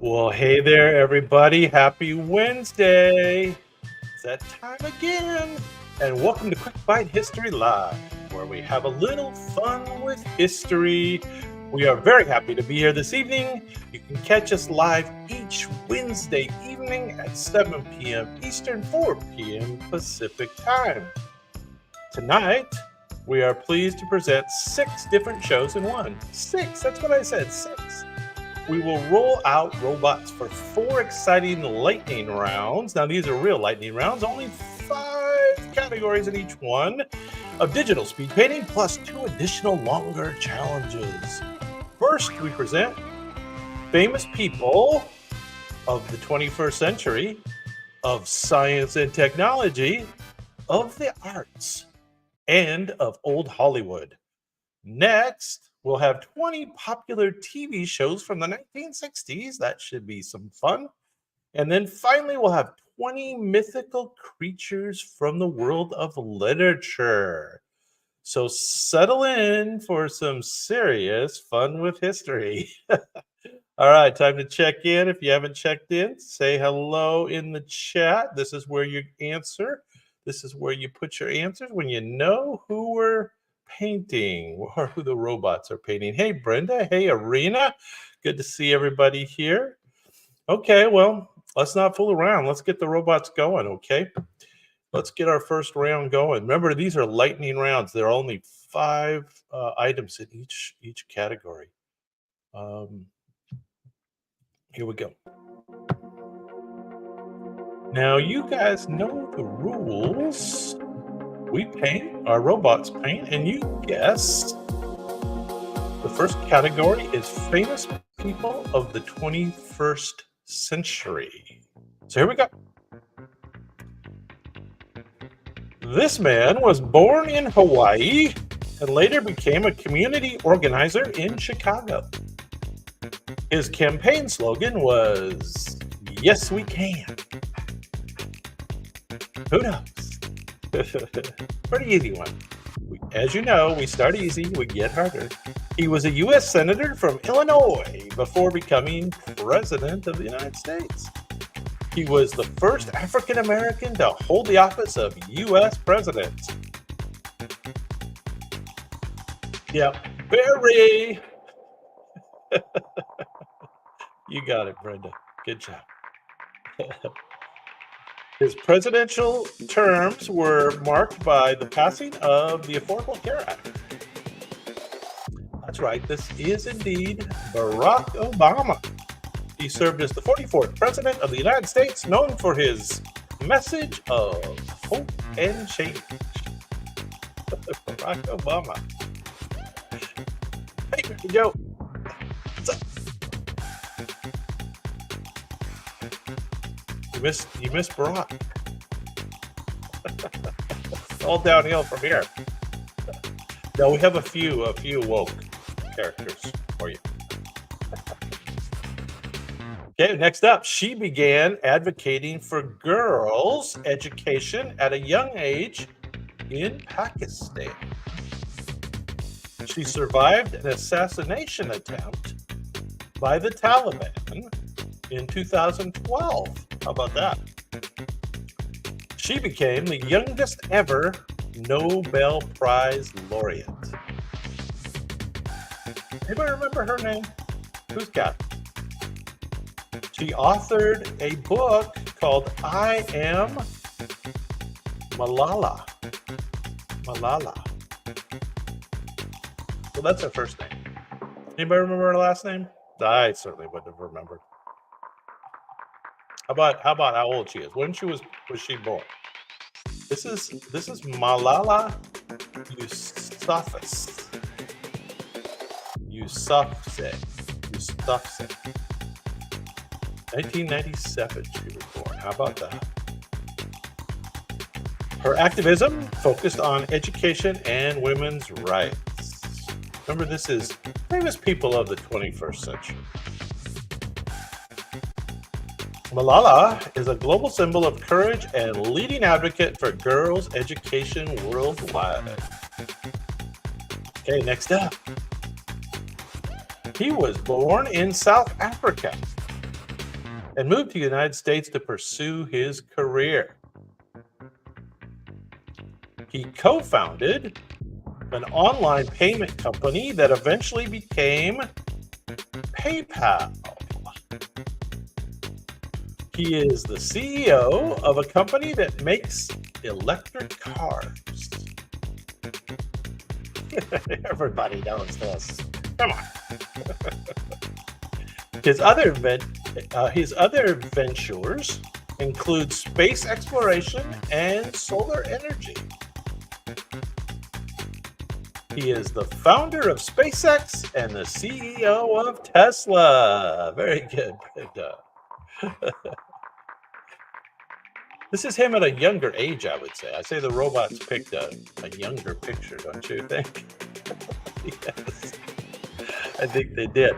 Well, hey there, everybody. Happy Wednesday. It's that time again. And welcome to Quick Bite History Live, where we have a little fun with history. We are very happy to be here this evening. You can catch us live each Wednesday evening at 7 p.m. Eastern, 4 p.m. Pacific time. Tonight, we are pleased to present 6 different shows in one. 6, that's what I said, 6. We will roll out robots for 4 exciting lightning rounds. Now, these are real lightning rounds, only 5 categories in each one of digital speed painting, plus 2 additional longer challenges. First, we present famous people of the 21st century, of science and technology, of the arts, and of old Hollywood. Next, we'll have 20 popular TV shows from the 1960s. That should be some fun. And then finally, we'll have 20 mythical creatures from the world of literature. So settle in for some serious fun with history. All right, time to check in. If you haven't checked in, say hello in the chat. This is where you answer. This is where you put your answers when you know who we're painting or who the robots are painting. Hey, Brenda. Hey, Arena. Good to see everybody here. Okay, well, let's not fool around. Let's get the robots going, okay? Let's get our first round going. Remember, these are lightning rounds. There are only 5 items in each category. Here we go. Now, you guys know the rules. We paint, our robots paint, and you guess. The first category is famous people of the 21st century. So here we go. This man was born in Hawaii and later became a community organizer in Chicago. His campaign slogan was, "Yes, we can." Who knows? Pretty easy one. As you know, we start easy, we get harder. He was a U.S. Senator from Illinois before becoming President of the United States. He was the first African American to hold the office of U.S. President. Yeah, Barry. You got it, Brenda. Good job. His presidential terms were marked by the passing of the Affordable Care Act. That's right, this is indeed Barack Obama. He served as the 44th President of the United States, known for his message of hope and change. Barack Obama. Hey, Joe. What's up? You missed Barack. All downhill from here. No, we have a few woke characters for you. Okay, next up, she began advocating for girls' education at a young age in Pakistan. She survived an assassination attempt by the Taliban in 2012. How about that? She became the youngest ever Nobel Prize laureate. Anybody remember her name? Who's got it? She authored a book called I Am Malala. Malala. Well, that's her first name. Anybody remember her last name? I certainly wouldn't have remembered. How about how old she is? When was she born? This is Malala Yousafzai. Yousafzai. 1997 she was born. How about that? Her activism focused on education and women's rights. Remember, this is famous people of the 21st century. Malala is a global symbol of courage and leading advocate for girls' education worldwide. Okay, next up. He was born in South Africa. and moved to the United States to pursue his career. He co-founded an online payment company that eventually became PayPal. He is the CEO of a company that makes electric cars. Everybody knows this. Come on. His other ventures include space exploration and solar energy. He is the founder of SpaceX and the CEO of Tesla. Very good. This is him at a younger age, I would say. I say the robots picked a younger picture, don't you think? Yes, I think they did.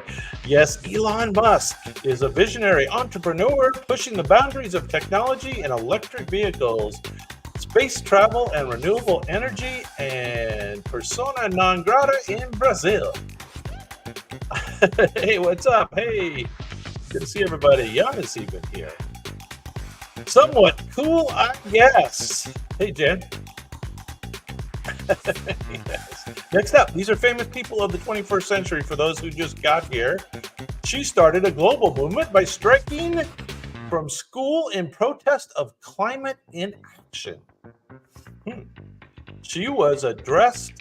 Yes, Elon Musk is a visionary entrepreneur pushing the boundaries of technology and electric vehicles, space travel and renewable energy, and persona non grata in Brazil. Hey, what's up? Hey, good to see everybody. Jan is even here. Somewhat cool, I guess. Hey, Jen. Yes. Next up, these are famous people of the 21st century for those who just got here. She started a global movement by striking from school in protest of climate inaction. She was addressed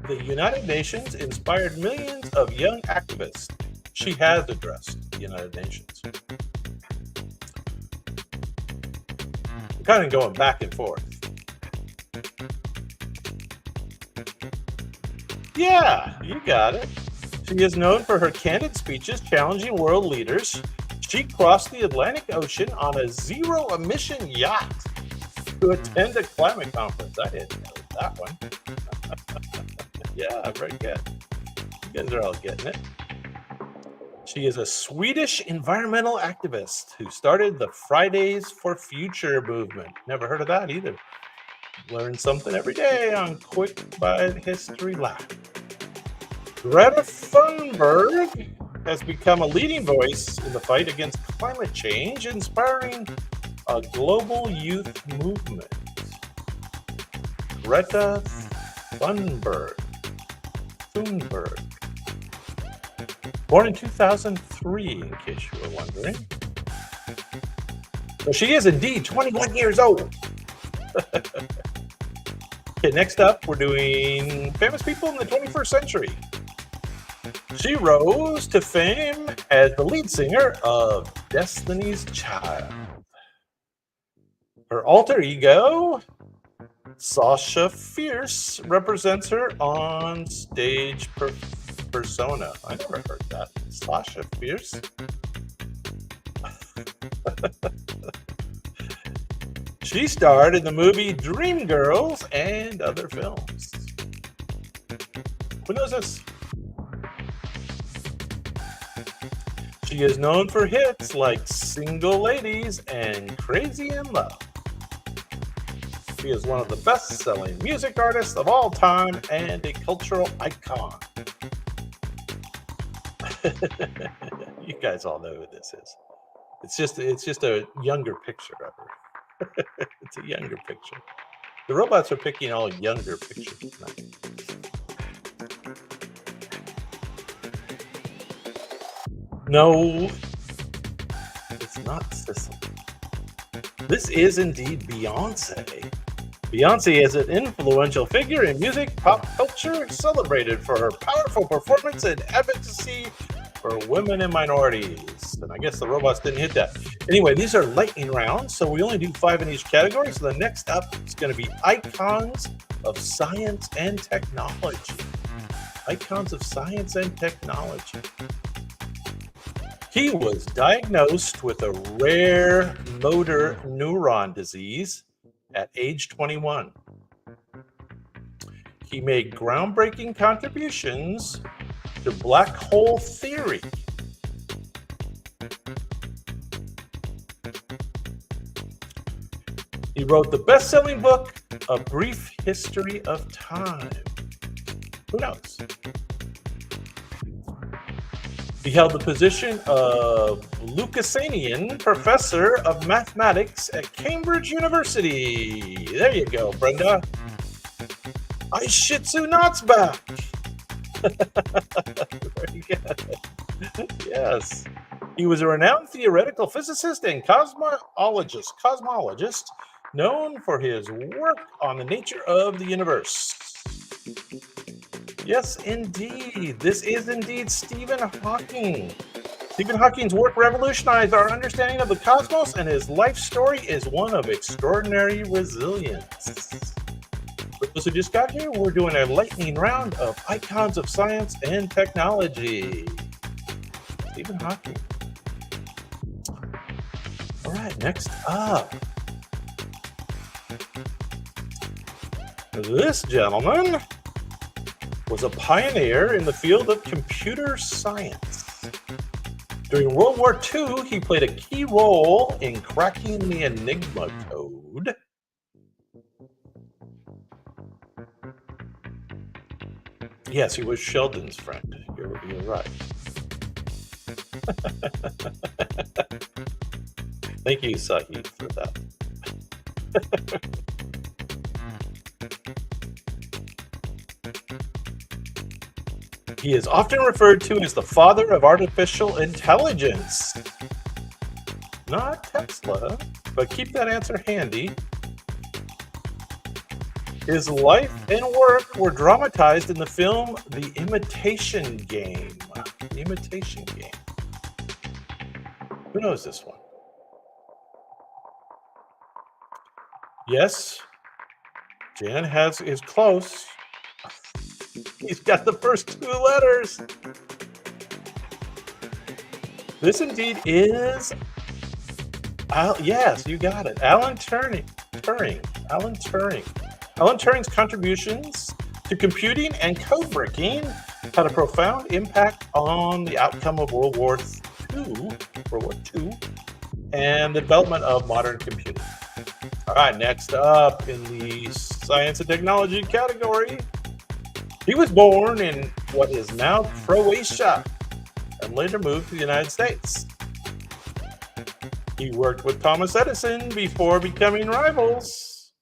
the United Nations, inspired millions of young activists. She has addressed the United Nations. I'm kind of going back and forth. Yeah, you got it. She is known for her candid speeches challenging world leaders. She crossed the Atlantic Ocean on a zero-emission yacht to attend a climate conference. I didn't know that one. Yeah, very good. You guys are all getting it. She is a Swedish environmental activist who started the Fridays for Future movement. Never heard of that either. Learn something every day on Quick Bite History Live. Greta Thunberg has become a leading voice in the fight against climate change, inspiring a global youth movement. Greta Thunberg. Born in 2003, in case you were wondering. So she is indeed 21 years old. Okay, next up, we're doing famous people in the 21st century. She rose to fame as the lead singer of Destiny's Child. Her alter ego, Sasha Fierce, represents her on stage persona. I never heard that. Sasha Fierce? She starred in the movie Dreamgirls and other films. Who knows this? She is known for hits like Single Ladies and Crazy in Love. She is one of the best-selling music artists of all time and a cultural icon. You guys all know who this is. It's just a younger picture of her. It's a younger picture. The robots are picking all younger pictures tonight. No, it's not Sicily. This is indeed Beyonce. Beyonce is an influential figure in music, pop culture, celebrated for her powerful performance and advocacy for women and minorities. And I guess the robots didn't hit that. Anyway, these are lightning rounds, so we only do 5 in each category. So the next up is going to be icons of science and technology. Icons of science and technology. He was diagnosed with a rare motor neuron disease at age 21. He made groundbreaking contributions to black hole theory. He wrote the best-selling book, A Brief History of Time. Who knows? He held the position of Lucasanian Professor of Mathematics at Cambridge University. There you go, Brenda. Ice Shih Tzu Knots back. Very good. Yes. He was a renowned theoretical physicist and cosmologist known for his work on the nature of the universe. Yes, indeed. This is indeed Stephen Hawking. Stephen Hawking's work revolutionized our understanding of the cosmos, and his life story is one of extraordinary resilience. For those who just got here, we're doing a lightning round of icons of science and technology. Stephen Hawking. All right, next up. This gentleman was a pioneer in the field of computer science. During World War II, he played a key role in cracking the Enigma code. Yes, he was Sheldon's friend. You're right. Thank you, Sahid, for that. He is often referred to as the father of artificial intelligence. Not Tesla, but keep that answer handy. His life and work were dramatized in the film The Imitation Game. The Imitation Game. Who knows this one? Yes, Jan is close. He's got the first two letters. This indeed is, yes, you got it. Alan Turing. Alan Turing. Alan Turing's contributions to computing and code breaking had a profound impact on the outcome of World War II, and the development of modern computing. All right, next up in the science and technology category, he was born in what is now Croatia and later moved to the United States. He worked with Thomas Edison before becoming rivals.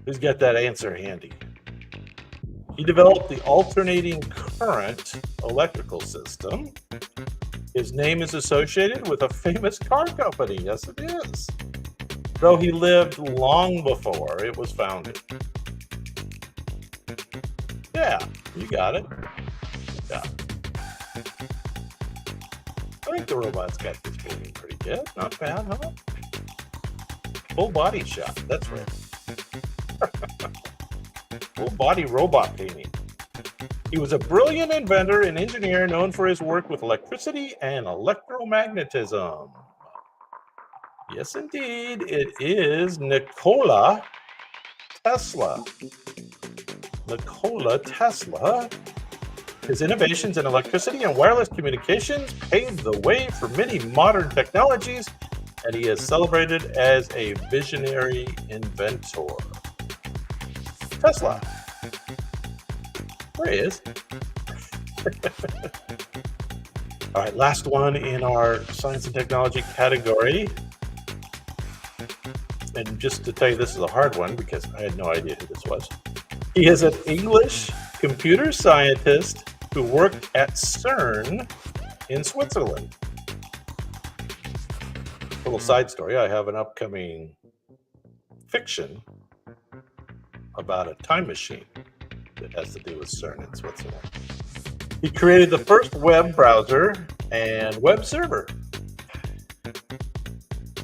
Who's got that answer handy? He developed the alternating current electrical system. His name is associated with a famous car company. Yes, it is. Though he lived long before it was founded. Yeah, you got it. Yeah. I think the robot's got this moving pretty good. Not bad, huh? Full body shot. That's right. Full body robot painting. He was a brilliant inventor and engineer known for his work with electricity and electromagnetism. Yes, indeed, it is Nikola Tesla. Nikola Tesla. His innovations in electricity and wireless communications paved the way for many modern technologies, and he is celebrated as a visionary inventor. Tesla. There he is. All right, last one in our science and technology category. And just to tell you, this is a hard one because I had no idea who this was. He is an English computer scientist who worked at CERN in Switzerland. Little side story, I have an upcoming fiction about a time machine that has to do with CERN in Switzerland. He created the first web browser and web server.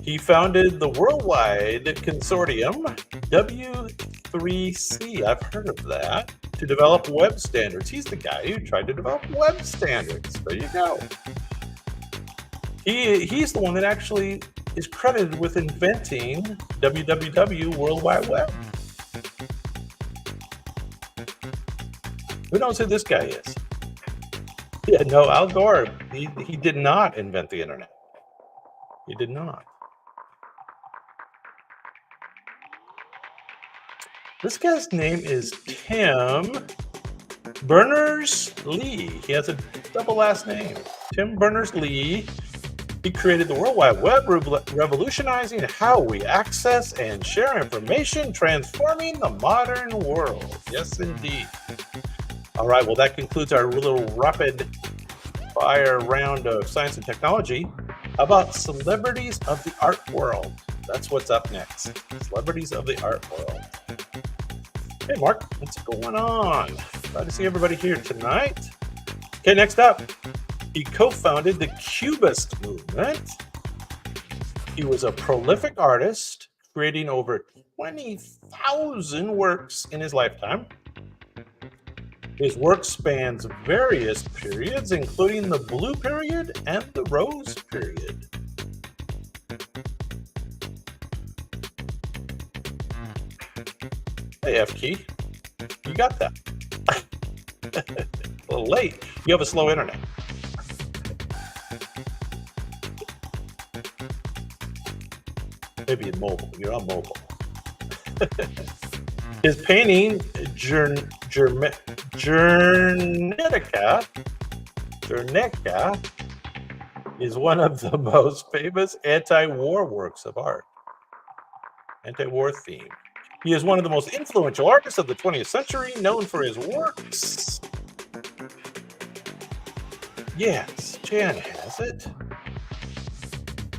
He founded the worldwide consortium W3C, I've heard of that, to develop web standards. He's the guy who tried to develop web standards. There you go. He's the one that actually is credited with inventing www, World Wide Web. Who knows who this guy is? Yeah, no, Al Gore, he did not invent the internet. He did not. This guy's name is Tim Berners-Lee. He has a double last name. Tim Berners-Lee. He created the World Wide Web, revolutionizing how we access and share information, transforming the modern world. Yes, indeed. All right, well, that concludes our little rapid fire round of science and technology. How about celebrities of the art world? That's what's up next. Celebrities of the art world. Hey, Mark, what's going on? Glad to see everybody here tonight. Okay, next up, he co-founded the Cubist movement. He was a prolific artist, creating over 20,000 works in his lifetime. His work spans various periods, including the Blue Period and the Rose Period. Hey, F-Key, you got that. A little late. You have a slow internet. Maybe in mobile. You're on mobile. His painting, Guernica, is one of the most famous anti-war works of art. Anti-war theme. He is one of the most influential artists of the 20th century, known for his works. Yes, Jan has it.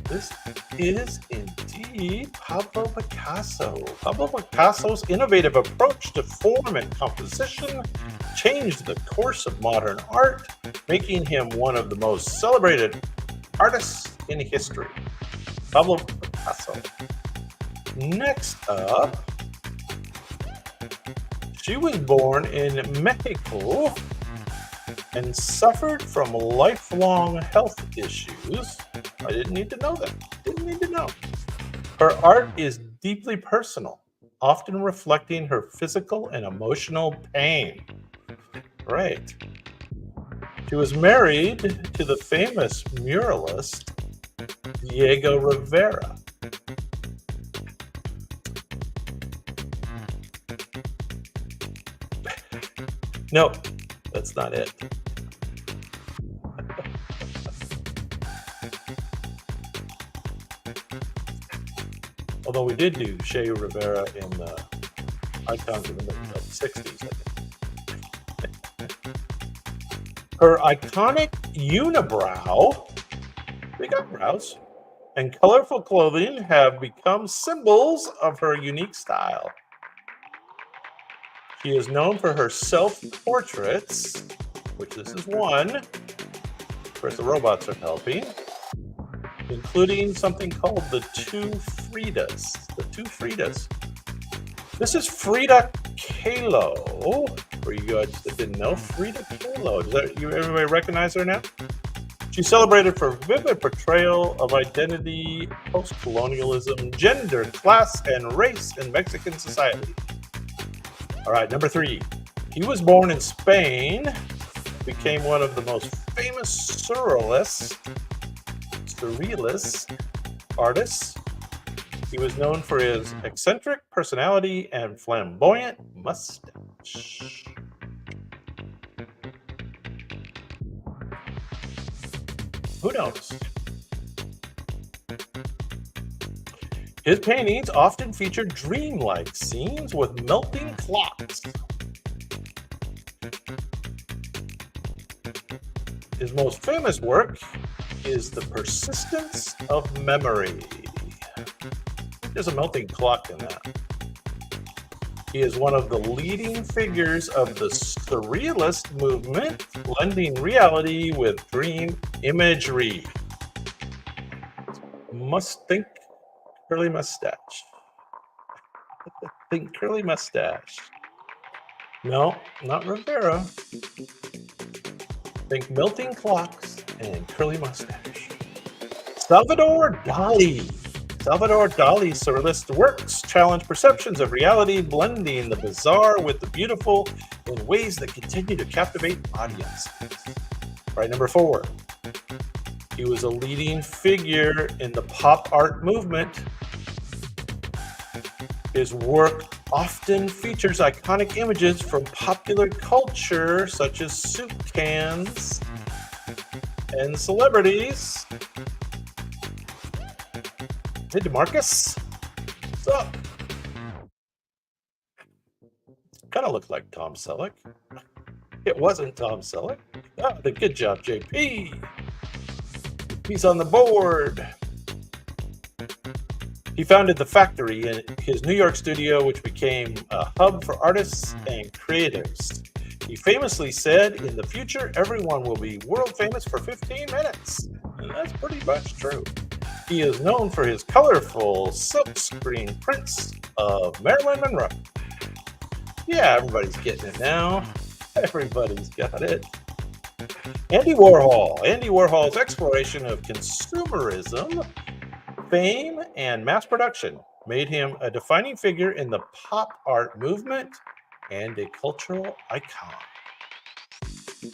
This is indeed Pablo Picasso. Pablo Picasso's innovative approach to form and composition changed the course of modern art, making him one of the most celebrated artists in history. Pablo Picasso. Next up, she was born in Mexico and suffered from lifelong health issues. I didn't need to know that. Didn't need to know. Her art is deeply personal, often reflecting her physical and emotional pain. Right. She was married to the famous muralist Diego Rivera. No, that's not it. Although we did do Che Rivera in Icons of the 60s, I think. Her iconic unibrow, big eyebrows, and colorful clothing have become symbols of her unique style. She is known for her self-portraits, which this is one. Of course, the robots are helping, including something called the Two Fridas. The Two Fridas. This is Frida Kahlo. For you guys that didn't know, Frida Kahlo. Everybody recognize her now? She's celebrated for vivid portrayal of identity, post-colonialism, gender, class, and race in Mexican society. All right, number 3. He was born in Spain, became one of the most famous surrealist artists. He was known for his eccentric personality and flamboyant mustache. Who knows? His paintings often feature dreamlike scenes with melting clocks. His most famous work is The Persistence of Memory. There's a melting clock in that. He is one of the leading figures of the surrealist movement, blending reality with dream imagery. Must think curly mustache. Think curly mustache. No, not Rivera. Think melting clocks and curly mustache. Salvador Dali. Salvador Dali's surrealist works challenge perceptions of reality, blending the bizarre with the beautiful in ways that continue to captivate audiences. Right, number 4. He was a leading figure in the pop art movement. His work often features iconic images from popular culture, such as soup cans and celebrities. Hey, DeMarcus, what's up? Kind of looked like Tom Selleck. It wasn't Tom Selleck. Ah, the good job, JP. He's on the board. He founded the Factory in his New York studio, which became a hub for artists and creatives. He famously said, "In the future, everyone will be world famous for 15 minutes." And that's pretty much true. He is known for his colorful silkscreen prints of Marilyn Monroe. Yeah, everybody's getting it now. Everybody's got it. Andy Warhol. Andy Warhol's exploration of consumerism, fame, and mass production made him a defining figure in the pop art movement and a cultural icon.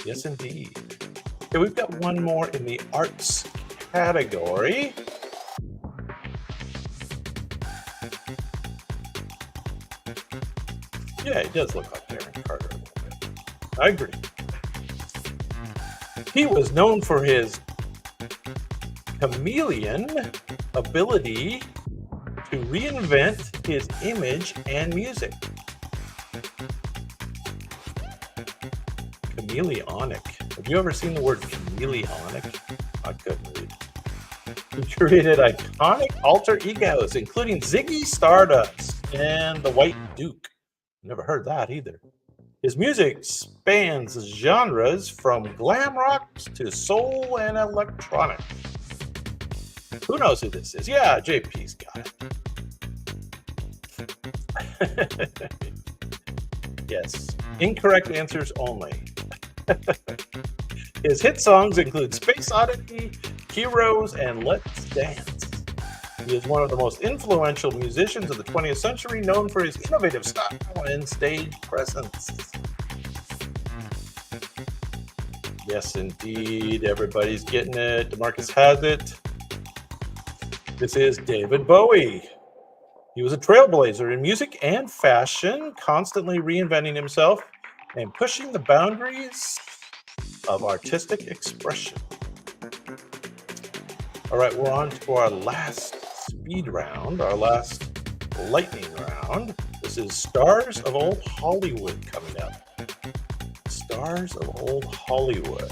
Yes, indeed. Okay, we've got one more in the arts category. Yeah, it does look like Aaron Carter a little bit. I agree. He was known for his chameleon ability to reinvent his image and music. Chameleonic. Have you ever seen the word chameleonic? I couldn't read. He created iconic alter egos, including Ziggy Stardust and the White Duke. Never heard that either. His music spans genres from glam rock to soul and electronic. Who knows who this is? Yeah, JP's got it. Yes, incorrect answers only. His hit songs include Space Oddity, Heroes, and Let's Dance. He is one of the most influential musicians of the 20th century, known for his innovative style and stage presence. Yes, indeed. Everybody's getting it. DeMarcus has it. This is David Bowie. He was a trailblazer in music and fashion, constantly reinventing himself and pushing the boundaries of artistic expression. All right, we're on to our last speed round, our last lightning round. This is Stars of Old Hollywood coming up. Stars of Old Hollywood.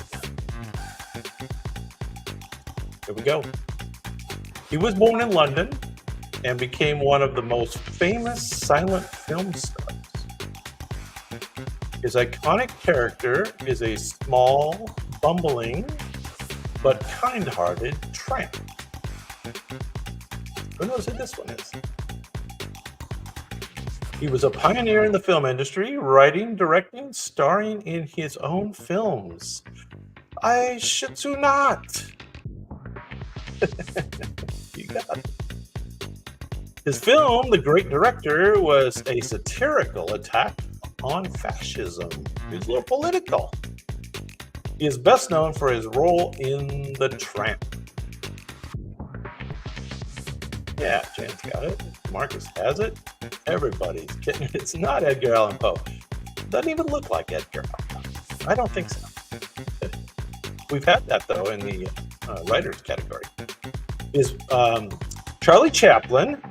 Here we go. He was born in London and became one of the most famous silent film stars. His iconic character is a small, bumbling, but kind-hearted tramp. Who knows who this one is? He was a pioneer in the film industry, writing, directing, starring in his own films. I shit you not. You got it. His film, The Great Director, was a satirical attack on fascism. He was a little political. He is best known for his role in The Tramp. Yeah, Jane's got it. Marcus has it. Everybody's getting it. It's not Edgar Allan Poe. Doesn't even look like Edgar Allan Poe. I don't think so. We've had that, though, in the writers category. Is Charlie Chaplin.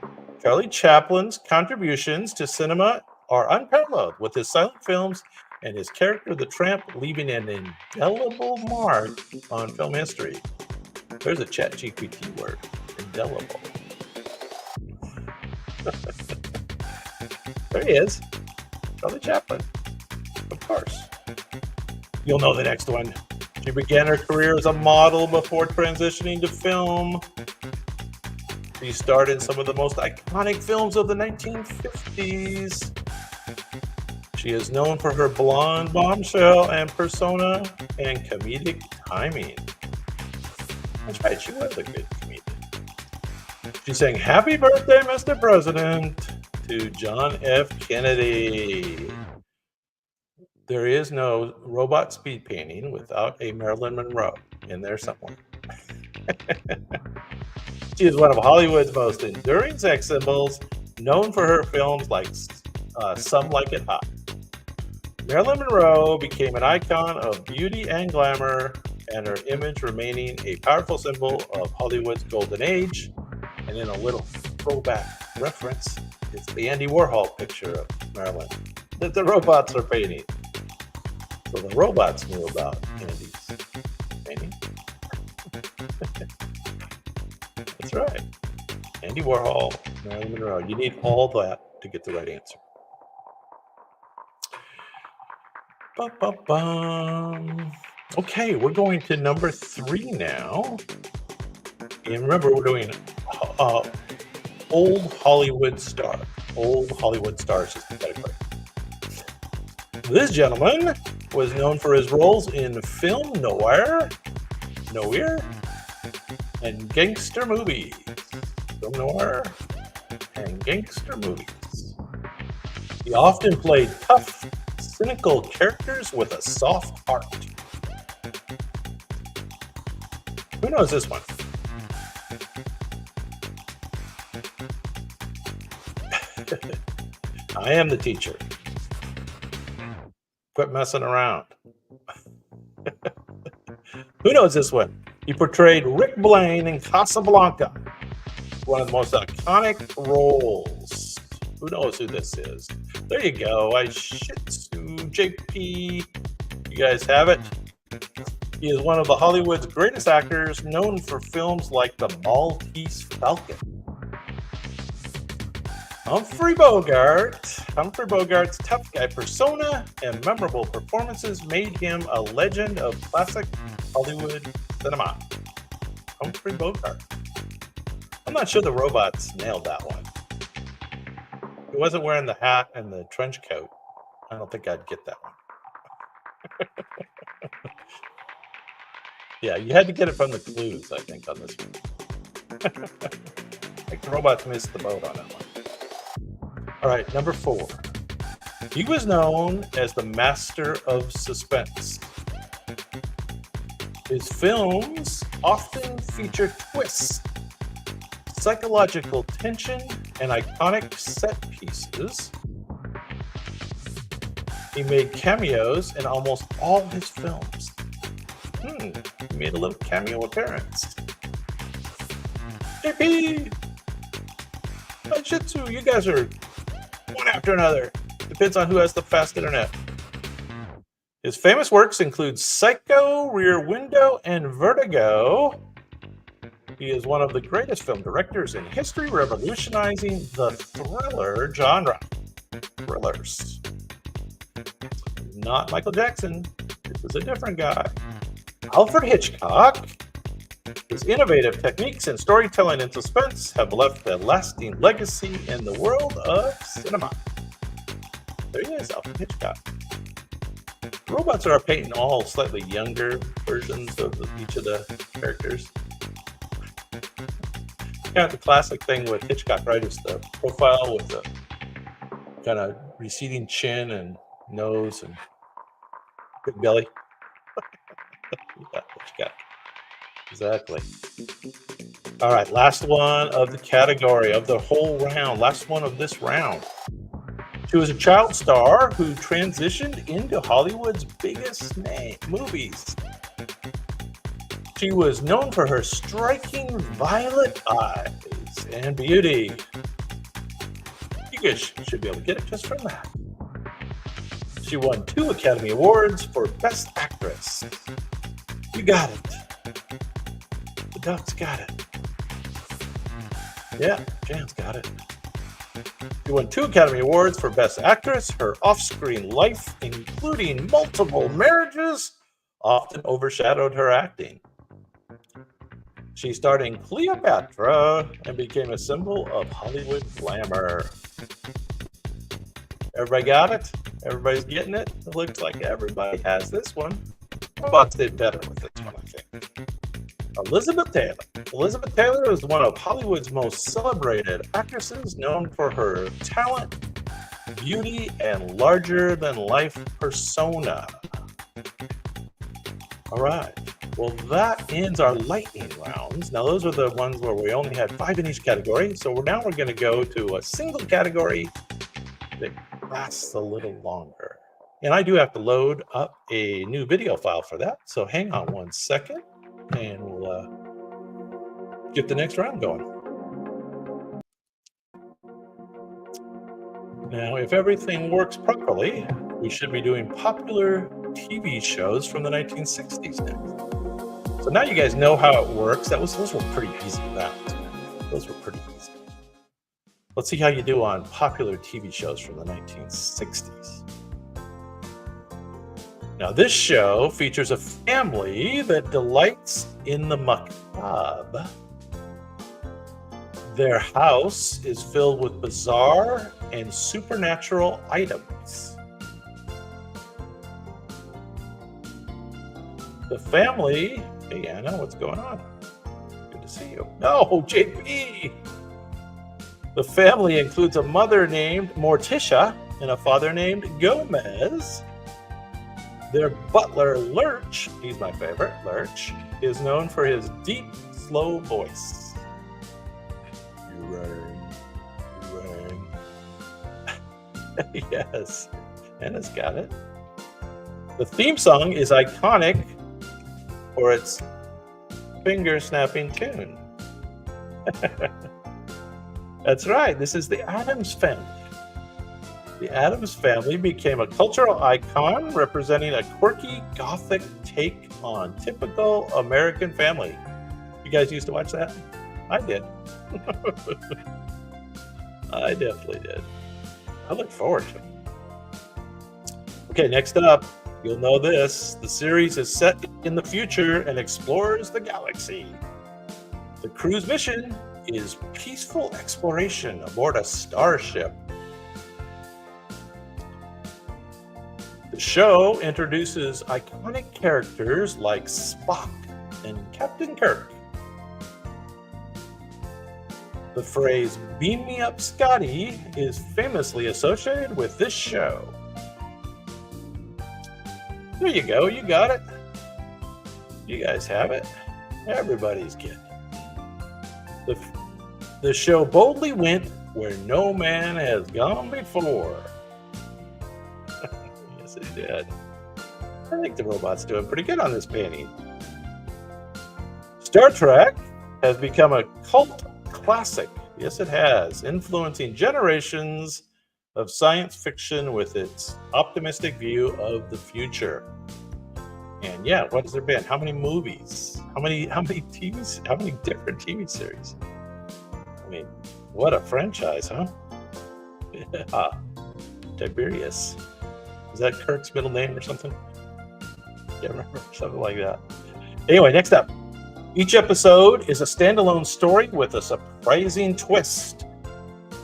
Charlie Chaplin's contributions to cinema are unparalleled, with his silent films and his character, the Tramp, leaving an indelible mark on film history. There's a ChatGPT word, indelible. There he is, Charlie Chaplin, of course. You'll know the next one. She began her career as a model before transitioning to film. She starred in some of the most iconic films of the 1950s. She is known for her blonde bombshell and persona and comedic timing. That's right, she was a good comedian. She sang "Happy Birthday, Mr. President" to John F. Kennedy. There is no robot speed painting without a Marilyn Monroe in there somewhere. She is one of Hollywood's most enduring sex symbols, known for her films like Some like it hot. Marilyn Monroe became an icon of beauty and glamour, and her image remaining a powerful symbol of Hollywood's golden age. And in a little throwback reference, it's the Andy Warhol picture of Marilyn that the robots are painting. So the robots knew about Andy's painting. That's right. Andy Warhol, Marilyn Monroe. You need all that to get the right answer. Ba-ba-bum. Okay, we're going to number 3 now. And remember, we're doing old Hollywood star. Old Hollywood stars is the category. This gentleman was known for his roles in film noir, and gangster movies. Film noir and gangster movies. He often played tough, cynical characters with a soft heart. Who knows this one? I am the teacher. Quit messing around. Who knows this one? He portrayed Rick Blaine in Casablanca, one of the most iconic roles. Who knows who this is? There you go. I shih tzu JP. You guys have it. He is one of the Hollywood's greatest actors, known for films like The Maltese Falcon. Humphrey Bogart's tough guy persona and memorable performances made him a legend of classic Hollywood cinema. Humphrey Bogart. I'm not sure the robots nailed that one. He wasn't wearing the hat and the trench coat. I don't think I'd get that one. Yeah, you had to get it from the clues, I think, on this one. Like the robots missed the boat on that one. All right, number 4. He was known as the master of suspense. His films often feature twists, psychological tension, and iconic set pieces. He made cameos in almost all his films. He made a little cameo appearance. JP! My shih tzu, you guys are one after another. Depends on who has the fast internet. His famous works include Psycho, Rear Window, and Vertigo. He is one of the greatest film directors in history, revolutionizing the thriller genre. Thrillers. Not Michael Jackson. This is a different guy. Alfred Hitchcock. His innovative techniques in storytelling and suspense have left a lasting legacy in the world of cinema. There he is, Alfred Hitchcock. The robots are painting all slightly younger versions of each of the characters. Kind of the classic thing with Hitchcock, right, is the profile with the kind of receding chin and nose and big belly. Yeah, Hitchcock. Exactly. All right, last one of the category of the whole round. Last one of this round. She was a child star who transitioned into Hollywood's biggest movies. She was known for her striking violet eyes and beauty. You guys should be able to get it just from that. She won 2 Academy Awards for Best Actress. You got it. The ducks got it. Yeah, Jan's got it. She won 2 Academy Awards for Best Actress. Her off-screen life, including multiple marriages, often overshadowed her acting. She starred in Cleopatra and became a symbol of Hollywood glamour. Everybody got it? Everybody's getting it? It looks like everybody has this one. Robots did better with this one, I think. Elizabeth Taylor. Elizabeth Taylor is one of Hollywood's most celebrated actresses, known for her talent, beauty, and larger-than-life persona. All right. Well, that ends our lightning rounds. Now, those are the ones where we only had 5 in each category. So now we're going to go to a single category that lasts a little longer. And I do have to load up a new video file for that. So hang on one second and we'll get the next round going. Now, if everything works properly, we should be doing popular TV shows from the 1960s next. So now you guys know how it works. Those were pretty easy rounds. Those were pretty easy. Let's see how you do on popular TV shows from the 1960s. Now, this show features a family that delights in the macabre. Their house is filled with bizarre and supernatural items. The family, hey Anna, what's going on? Good to see you. No, JP! The family includes a mother named Morticia and a father named Gomez. Their butler, Lurch, he's my favorite, Lurch, is known for his deep, slow voice. You rang. Yes, Anna's got it. The theme song is iconic for its finger-snapping tune. That's right, this is the Addams Family. The Addams Family became a cultural icon representing a quirky Gothic take on typical American family. You guys used to watch that? I did. I definitely did. I look forward to it. Okay, next up, you'll know this. The series is set in the future and explores the galaxy. The crew's mission is peaceful exploration aboard a starship. The show introduces iconic characters like Spock and Captain Kirk. The phrase, "Beam me up, Scotty," is famously associated with this show. There you go, you got it. You guys have it. Everybody's getting it. The show boldly went where no man has gone before. Yes, it did. I think the robot's doing pretty good on this painting. Star Trek has become a cult classic. Yes, it has, influencing generations of science fiction with its optimistic view of the future. And yeah, what has there been? How many movies? How many TVs? How many different TV series? I mean, what a franchise, huh? Yeah. Tiberius. Is that Kirk's middle name or something? Can't remember, something like that. Anyway, next up. Each episode is a standalone story with a surprising twist.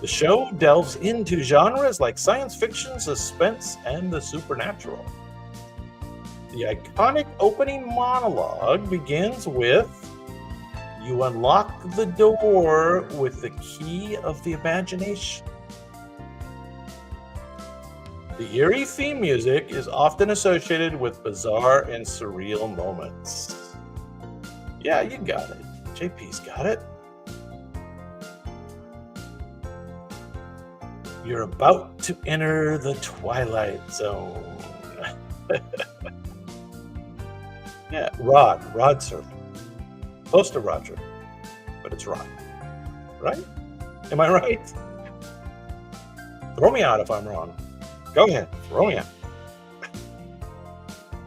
The show delves into genres like science fiction, suspense, and the supernatural. The iconic opening monologue begins with, "You unlock the door with the key of the imagination." The eerie theme music is often associated with bizarre and surreal moments. Yeah, you got it. JP's got it. You're about to enter the Twilight Zone. Yeah, Rod surfing. Close to Roger, but it's Rod. Right? Am I right? Throw me out if I'm wrong. Go ahead, throw me out.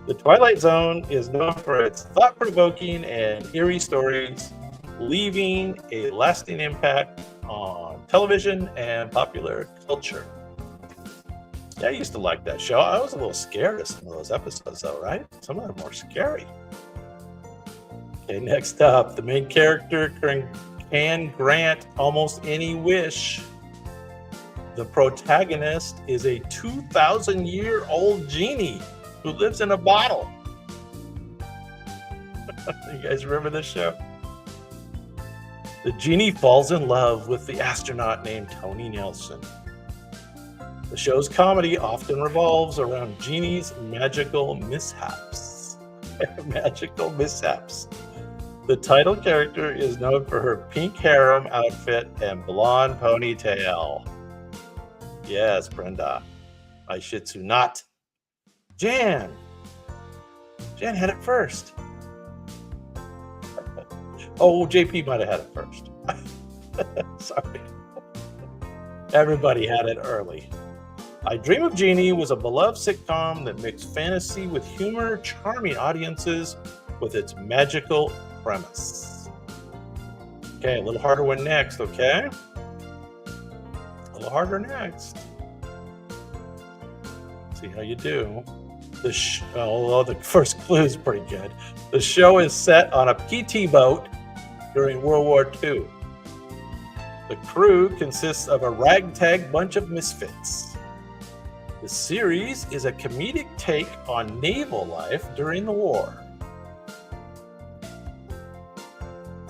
The Twilight Zone is known for its thought-provoking and eerie stories, leaving a lasting impact on television and popular culture. Yeah, I used to like that show. I was a little scared of some of those episodes, though, right? Some of them were scary. Okay, next up, the main character can grant almost any wish. The protagonist is a 2,000-year-old genie who lives in a bottle. You guys remember this show? The genie falls in love with the astronaut named Tony Nelson. The show's comedy often revolves around genies' magical mishaps. Magical mishaps. The title character is known for her pink harem outfit and blonde ponytail. Yes, Brenda. I shih tzu not. Jan. Jan had it first. Oh, JP might have had it first. Sorry. Everybody had it early. I Dream of Jeannie was a beloved sitcom that mixed fantasy with humor, charming audiences with its magical premise. Okay, a little harder one next, okay? A little harder next. See how you do. Although the first clue is pretty good. The show is set on a PT boat during World War II. The crew consists of a ragtag bunch of misfits. The series is a comedic take on naval life during the war.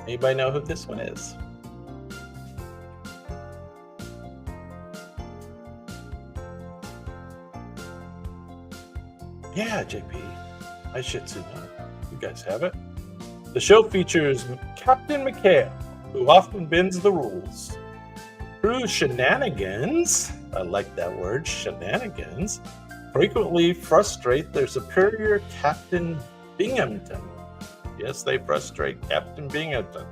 Anybody know who this one is? Yeah, JP. I should see that. You guys have it. The show features Captain McHale, who often bends the rules. Crew shenanigans, I like that word, shenanigans, frequently frustrate their superior Captain Binghamton. Yes, they frustrate Captain Binghamton.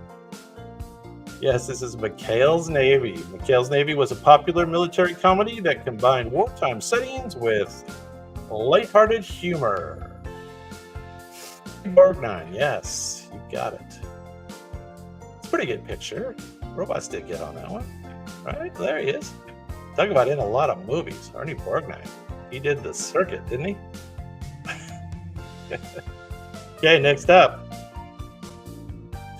Yes, this is McHale's Navy. McHale's Navy was a popular military comedy that combined wartime settings with lighthearted humor. Borgnine, yes, you got it. It's a pretty good picture. Robots did get on that one. Right, there he is. Talk about in a lot of movies. Arnie Borgnine. He did the circuit, didn't he? Okay, next up.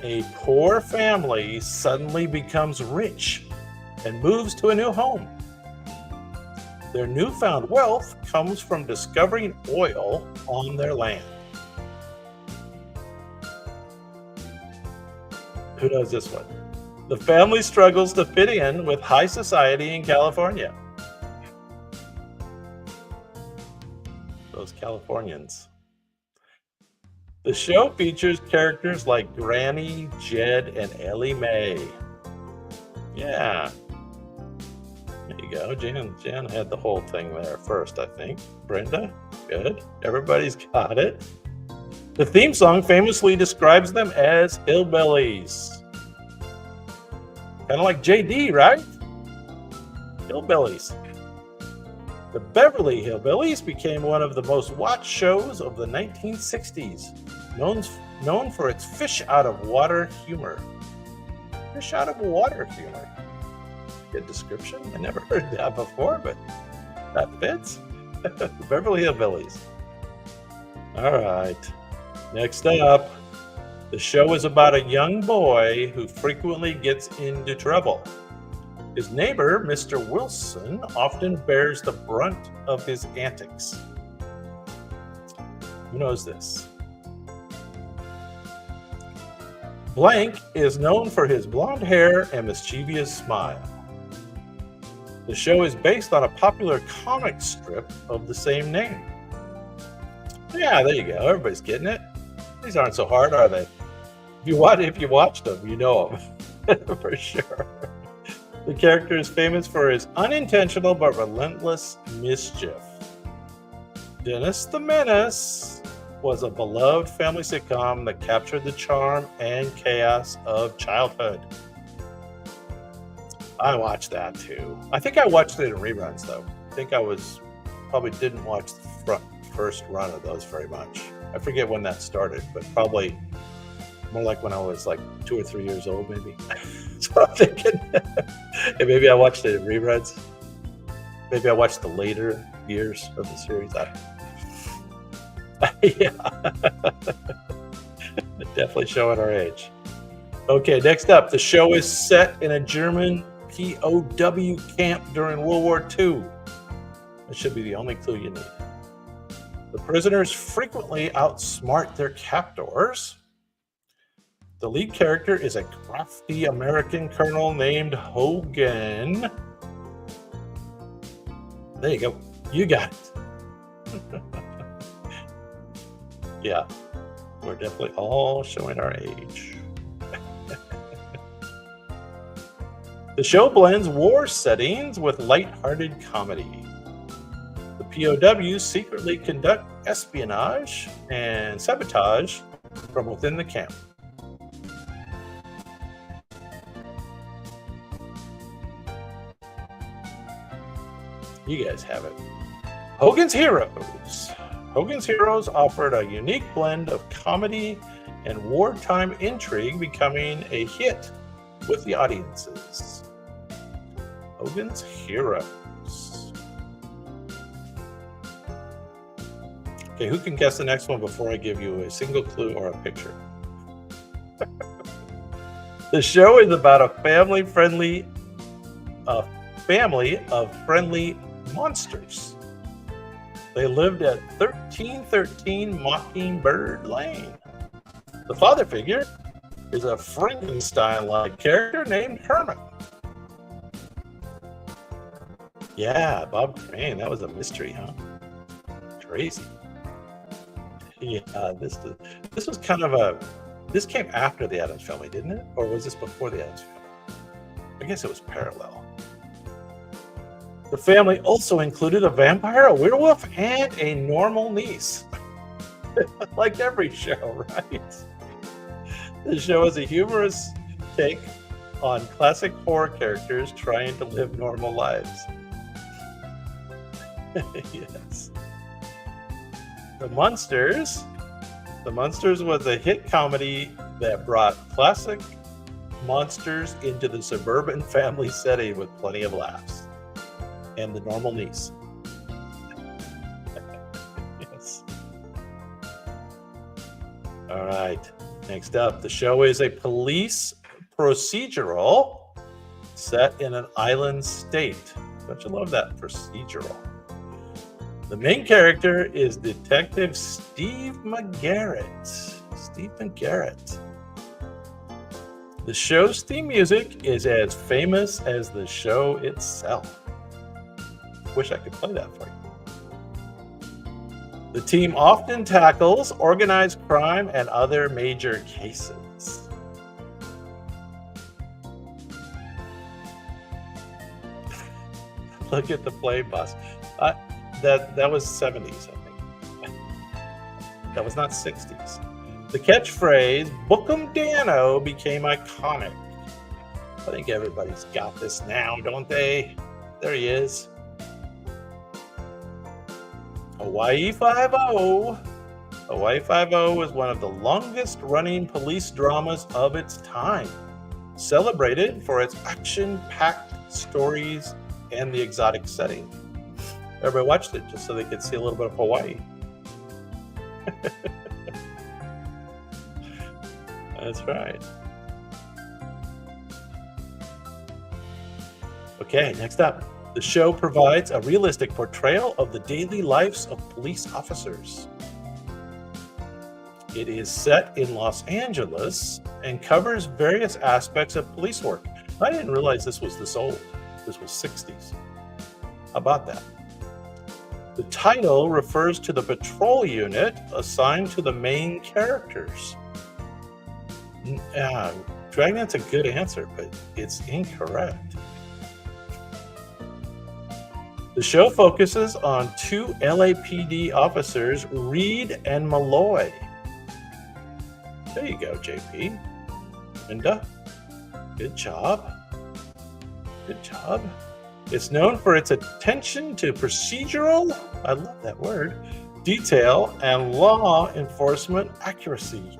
A poor family suddenly becomes rich and moves to a new home. Their newfound wealth comes from discovering oil on their land. Who knows this one? The family struggles to fit in with high society in California. Those Californians. The show features characters like Granny, Jed, and Ellie Mae. Yeah. There you go. Jan had the whole thing there first, I think. Brenda, good. Everybody's got it. The theme song famously describes them as hillbillies. Kind of like JD, right? Hillbillies. The Beverly Hillbillies became one of the most watched shows of the 1960s, known for its fish out of water humor. Fish out of water humor. Good description. I never heard that before, but that fits. The Beverly Hillbillies. All right. Next up. The show is about a young boy who frequently gets into trouble. His neighbor, Mr. Wilson, often bears the brunt of his antics. Who knows this? Blank is known for his blonde hair and mischievous smile. The show is based on a popular comic strip of the same name. Yeah, there you go. Everybody's getting it. These aren't so hard, are they? If you watched them, you know them for sure. The character is famous for his unintentional but relentless mischief. Dennis the Menace was a beloved family sitcom that captured the charm and chaos of childhood. I watched that too. I think I watched it in reruns though. I think probably didn't watch the first run of those very much. I forget when that started, but probably more like when I was like 2 or 3 years old, maybe. That's what I'm thinking. And maybe I watched it in reruns. Maybe I watched the later years of the series. Yeah. Definitely showing our age. Okay, next up. The show is set in a German POW camp during World War II. That should be the only clue you need. The prisoners frequently outsmart their captors. The lead character is a crafty American colonel named Hogan. There you go. You got it. Yeah, we're definitely all showing our age. The show blends war settings with lighthearted comedy. The POWs secretly conduct espionage and sabotage from within the camp. You guys have it. Hogan's Heroes. Hogan's Heroes offered a unique blend of comedy and wartime intrigue, becoming a hit with the audiences. Hogan's Heroes. Okay, who can guess the next one before I give you a single clue or a picture? The show is about a family of friendly monsters. They lived at 1313 Mockingbird Lane. The father figure is a Frankenstein-like character named Herman. Yeah, Bob Crane. That was a mystery, huh? Crazy. Yeah, this was kind of this came after the Addams Family, didn't it? Or was this before the Addams Family? I guess it was parallel. The family also included a vampire, a werewolf, and a normal niece. Like every show, right? The show is a humorous take on classic horror characters trying to live normal lives. Yes. The Munsters. The Munsters was a hit comedy that brought classic monsters into the suburban family setting with plenty of laughs. And the normal niece. Yes. All right. Next up, the show is a police procedural set in an island state. Don't you love that? Procedural. The main character is Detective Steve McGarrett. Steve McGarrett. The show's theme music is as famous as the show itself. Wish I could play that for you. The team often tackles organized crime and other major cases. Look at the play bus. That was 70s, I think. That was not 60s. The catchphrase, "Book 'em Dano," became iconic. I think everybody's got this now, don't they? There he is. Hawaii Five-0. Hawaii Five-0 was one of the longest running police dramas of its time, celebrated for its action-packed stories and the exotic setting. Everybody watched it just so they could see a little bit of Hawaii. That's right. Okay, next up. The show provides a realistic portrayal of the daily lives of police officers. It is set in Los Angeles and covers various aspects of police work. I didn't realize this was this old. This was 60s. How about that? The title refers to the patrol unit assigned to the main characters. Dragnet's a good answer, but it's incorrect. The show focuses on two LAPD officers, Reed and Malloy. There you go, JP. Linda, good job. Good job. It's known for its attention to procedural, I love that word, detail and law enforcement accuracy.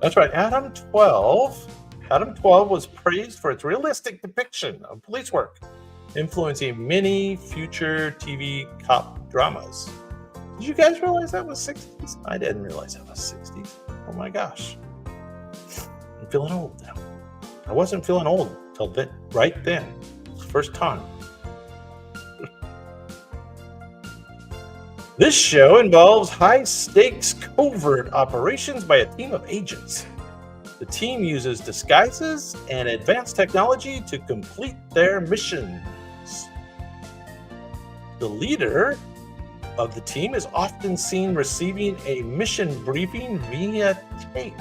That's right, Adam 12 was praised for its realistic depiction of police work, influencing many future TV cop dramas. Did you guys realize that was 60s? I didn't realize that was 60s. Oh my gosh. I'm feeling old now. I wasn't feeling old till right then. First time. This show involves high-stakes covert operations by a team of agents. The team uses disguises and advanced technology to complete their missions. The leader of the team is often seen receiving a mission briefing via tape.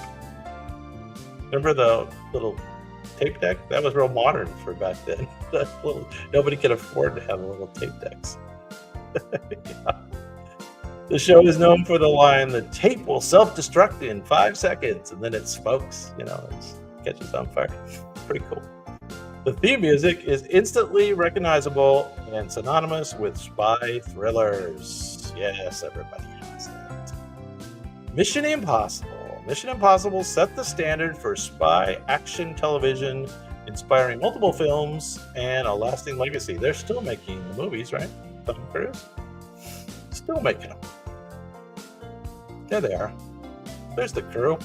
Remember the little tape deck? That was real modern for back then. Nobody could afford to have little tape decks. The show is known for the line, "The tape will self-destruct in 5 seconds," and then it smokes, it catches on fire. Pretty cool. The theme music is instantly recognizable and synonymous with spy thrillers. Yes, everybody has it. Mission Impossible. Mission Impossible set the standard for spy action television, inspiring multiple films and a lasting legacy. They're still making the movies, right? Tom Cruise? Still making them. There they are. There's the crew.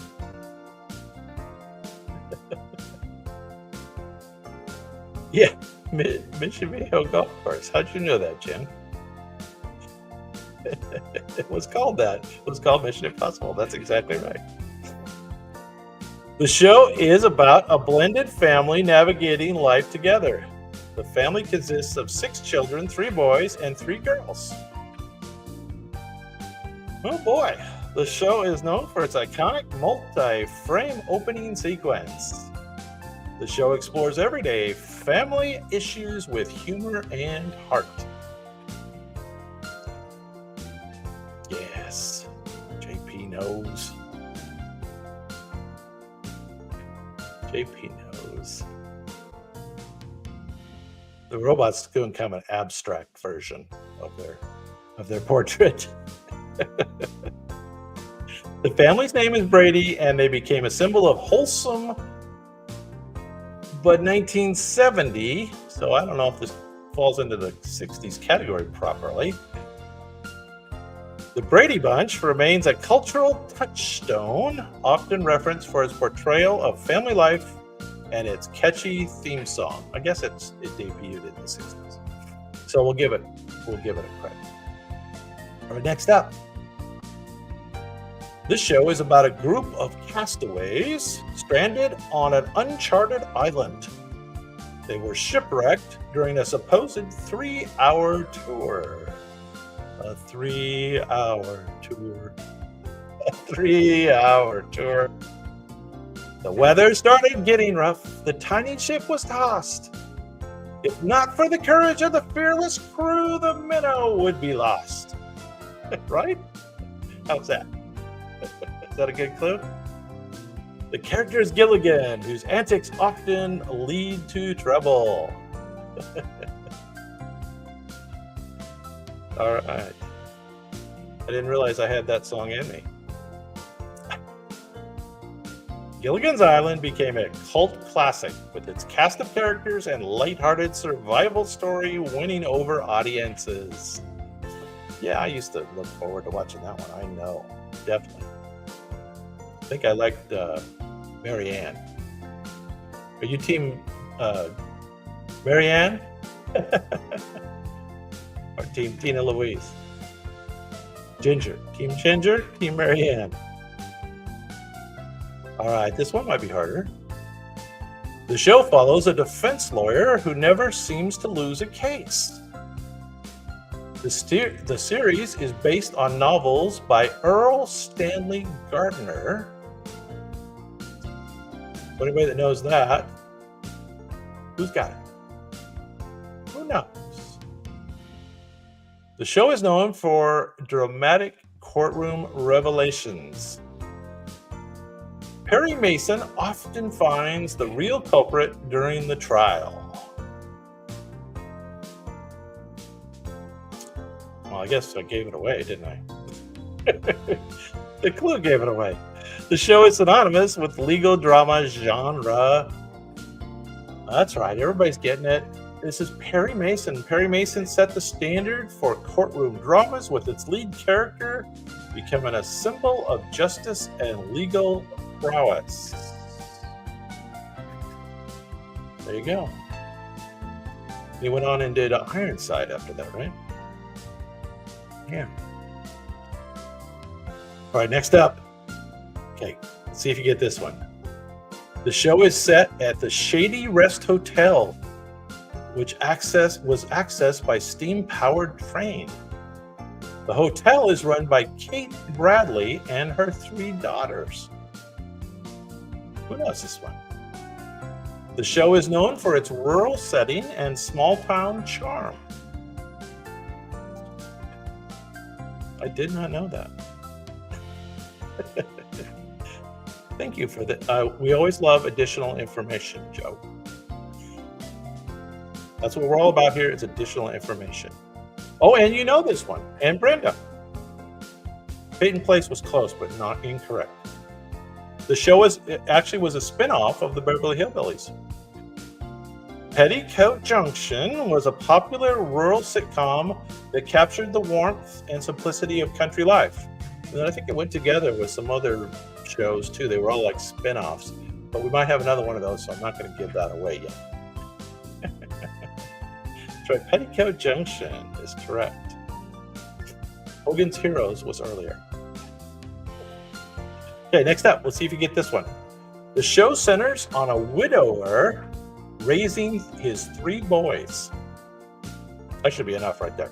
Yeah, Mission Viejo Golf Course. How'd you know that, Jim? It was called that. It was called Mission Impossible. That's exactly right. The show is about a blended family navigating life together. The family consists of 6 children, 3 boys and 3 girls. Oh boy. The show is known for its iconic multi-frame opening sequence. The show explores everyday family issues with humor and heart. Yes, JP knows. JP knows. The robot's doing kind of an abstract version of their portrait. The family's name is Brady, and they became a symbol of wholesome. But 1970, so I don't know if this falls into the 60s category properly. The Brady Bunch remains a cultural touchstone, often referenced for its portrayal of family life and its catchy theme song. I guess it debuted in the 60s. So we'll give it a credit. All right, next up. This show is about a group of castaways stranded on an uncharted island. They were shipwrecked during a supposed 3-hour tour. A 3-hour tour. A 3-hour tour. The weather started getting rough. The tiny ship was tossed. If not for the courage of the fearless crew, the minnow would be lost. Right? How's that? Is that a good clue? The character is Gilligan, whose antics often lead to trouble. All right. I didn't realize I had that song in me. Gilligan's Island became a cult classic with its cast of characters and lighthearted survival story winning over audiences. Yeah, I used to look forward to watching that one. I know, definitely. I think I liked Mary Ann. Are you team Mary Ann? Or team Tina Louise? Ginger. Team Ginger, team Mary Ann. All right, this one might be harder. The show follows a defense lawyer who never seems to lose a case. The series is based on novels by Earl Stanley Gardner. So anybody that knows that, who's got it? Who knows? The show is known for dramatic courtroom revelations. Perry Mason often finds the real culprit during the trial. Well, I guess I gave it away, didn't I? The clue gave it away. The show is synonymous with legal drama genre. That's right, everybody's getting it. This is Perry Mason. Perry Mason set the standard for courtroom dramas with its lead character becoming a symbol of justice and legal prowess. There you go. He went on and did Ironside after that, right? Yeah. All right, next up. Okay, let's see if you get this one. The show is set at the Shady Rest Hotel, which was accessed by steam-powered train. The hotel is run by Kate Bradley and her 3 daughters. Who knows this one? The show is known for its rural setting and small-town charm. I did not know that. Thank you for that. We always love additional information, Joe. That's what we're all about here is additional information. Oh, and you know this one. And Brenda. Peyton Place was close, but not incorrect. The show actually was a spin-off of the Beverly Hillbillies. Petticoat Junction was a popular rural sitcom that captured the warmth and simplicity of country life. And then I think it went together with some other shows too. They were all like spin-offs. But we might have another one of those, so I'm not going to give that away yet. That's right. Petticoat Junction is correct. Hogan's Heroes was earlier. Okay, next up, let's see if you get this one. The show centers on a widower raising his 3 boys. That should be enough right there.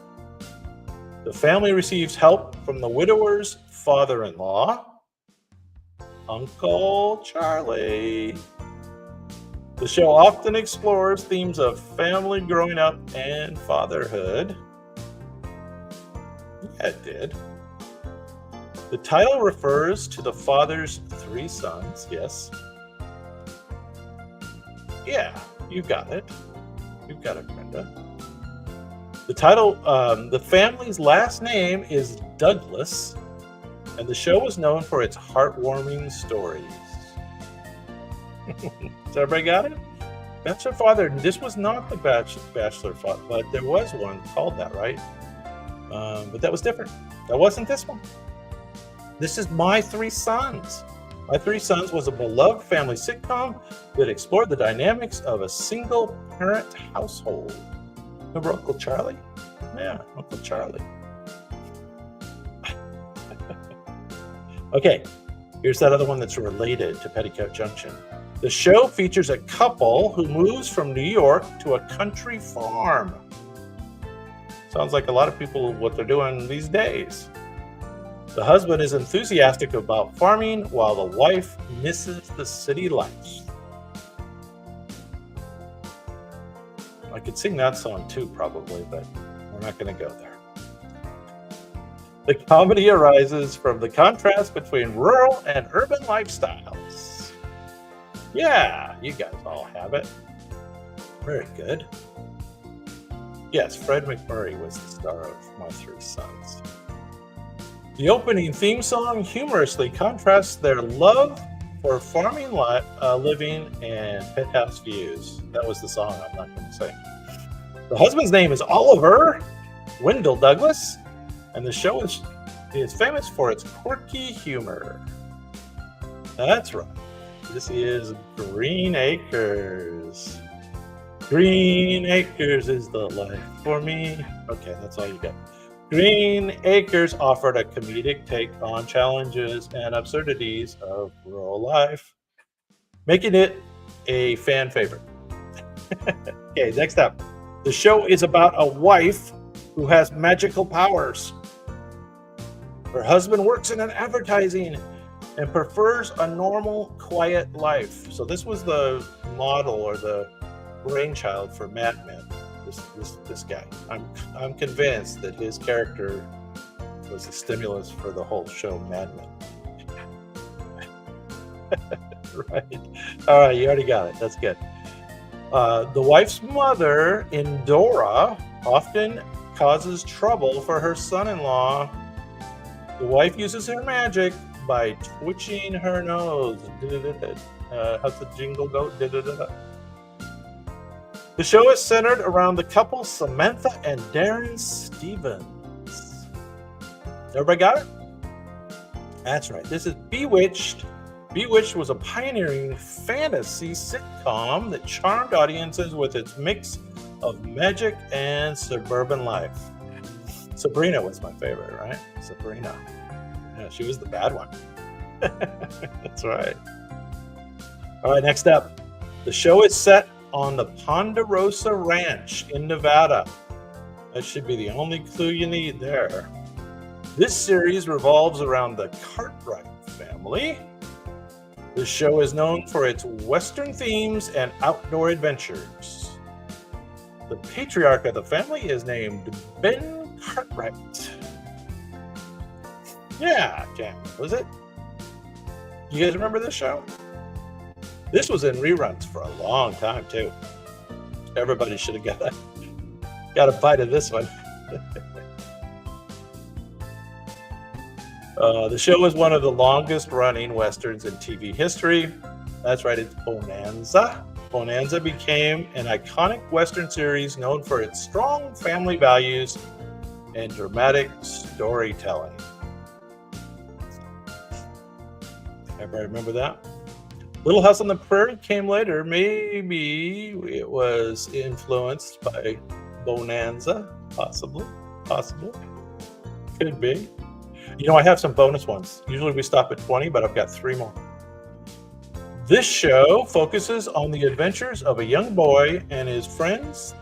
The family receives help from the widower's father-in-law, Uncle Charlie. The show often explores themes of family growing up and fatherhood. Yeah, it did. The title refers to the father's 3 sons, yes. Yeah, you got it. You've got it, Brenda. The title, the family's last name is Douglas, and the show was known for its heartwarming stories. So everybody got it? Bachelor Father. This was not the Bachelor Father, but there was one called that, right? But that was different. That wasn't this one. This is My 3 Sons. My 3 Sons was a beloved family sitcom that explored the dynamics of a single-parent household. Remember Uncle Charlie? Yeah, Uncle Charlie. Okay, here's that other one that's related to Petticoat Junction. The show features a couple who moves from New York to a country farm. Sounds like a lot of people what they're doing these days. The husband is enthusiastic about farming while the wife misses the city life. I could sing that song too, probably, but we're not going to go there. The comedy arises from the contrast between rural and urban lifestyles. Yeah, you guys all have it. Very good. Yes, Fred McMurray was the star of My 3 Sons. The opening theme song humorously contrasts their love for farming living and penthouse views. That was the song I'm not going to sing. The husband's name is Oliver Wendell Douglas, and the show is famous for its quirky humor. That's right. This is Green Acres. Green Acres is the life for me. Okay, that's all you got. Green Acres offered a comedic take on challenges and absurdities of rural life, making it a fan favorite. Okay, next up. The show is about a wife who has magical powers. Her husband works in advertising and prefers a normal, quiet life. So this was the model or the brainchild for Mad Men. This guy. I'm convinced that his character was the stimulus for the whole show Mad Men. Right. All right, you already got it. That's good. The wife's mother, Indora, often causes trouble for her son-in-law. The wife uses her magic by twitching her nose. How's the jingle go? The show is centered around the couple Samantha and Darren Stevens. Everybody got it? That's right. This is Bewitched. Bewitched was a pioneering fantasy sitcom that charmed audiences with its mix of magic and suburban life. Sabrina was my favorite, right? Sabrina. Yeah, she was the bad one. That's right. All right, next up. The show is set on the Ponderosa Ranch in Nevada. That should be the only clue you need there. This series revolves around the Cartwright family. The show is known for its Western themes and outdoor adventures. The patriarch of the family is named Ben Cartwright. Yeah, Jam. Was it? You guys remember this show? This was in reruns for a long time too. Everybody should have got a bite of this one. The show is one of the longest running westerns in TV history. That's right, it's Bonanza. Bonanza became an iconic western series known for its strong family values and dramatic storytelling. Everybody remember that? Little House on the Prairie came later. Maybe it was influenced by Bonanza. Possibly. Could be. I have some bonus ones. Usually we stop at 20, but I've got 3 more. This show focuses on the adventures of a young boy and his friends.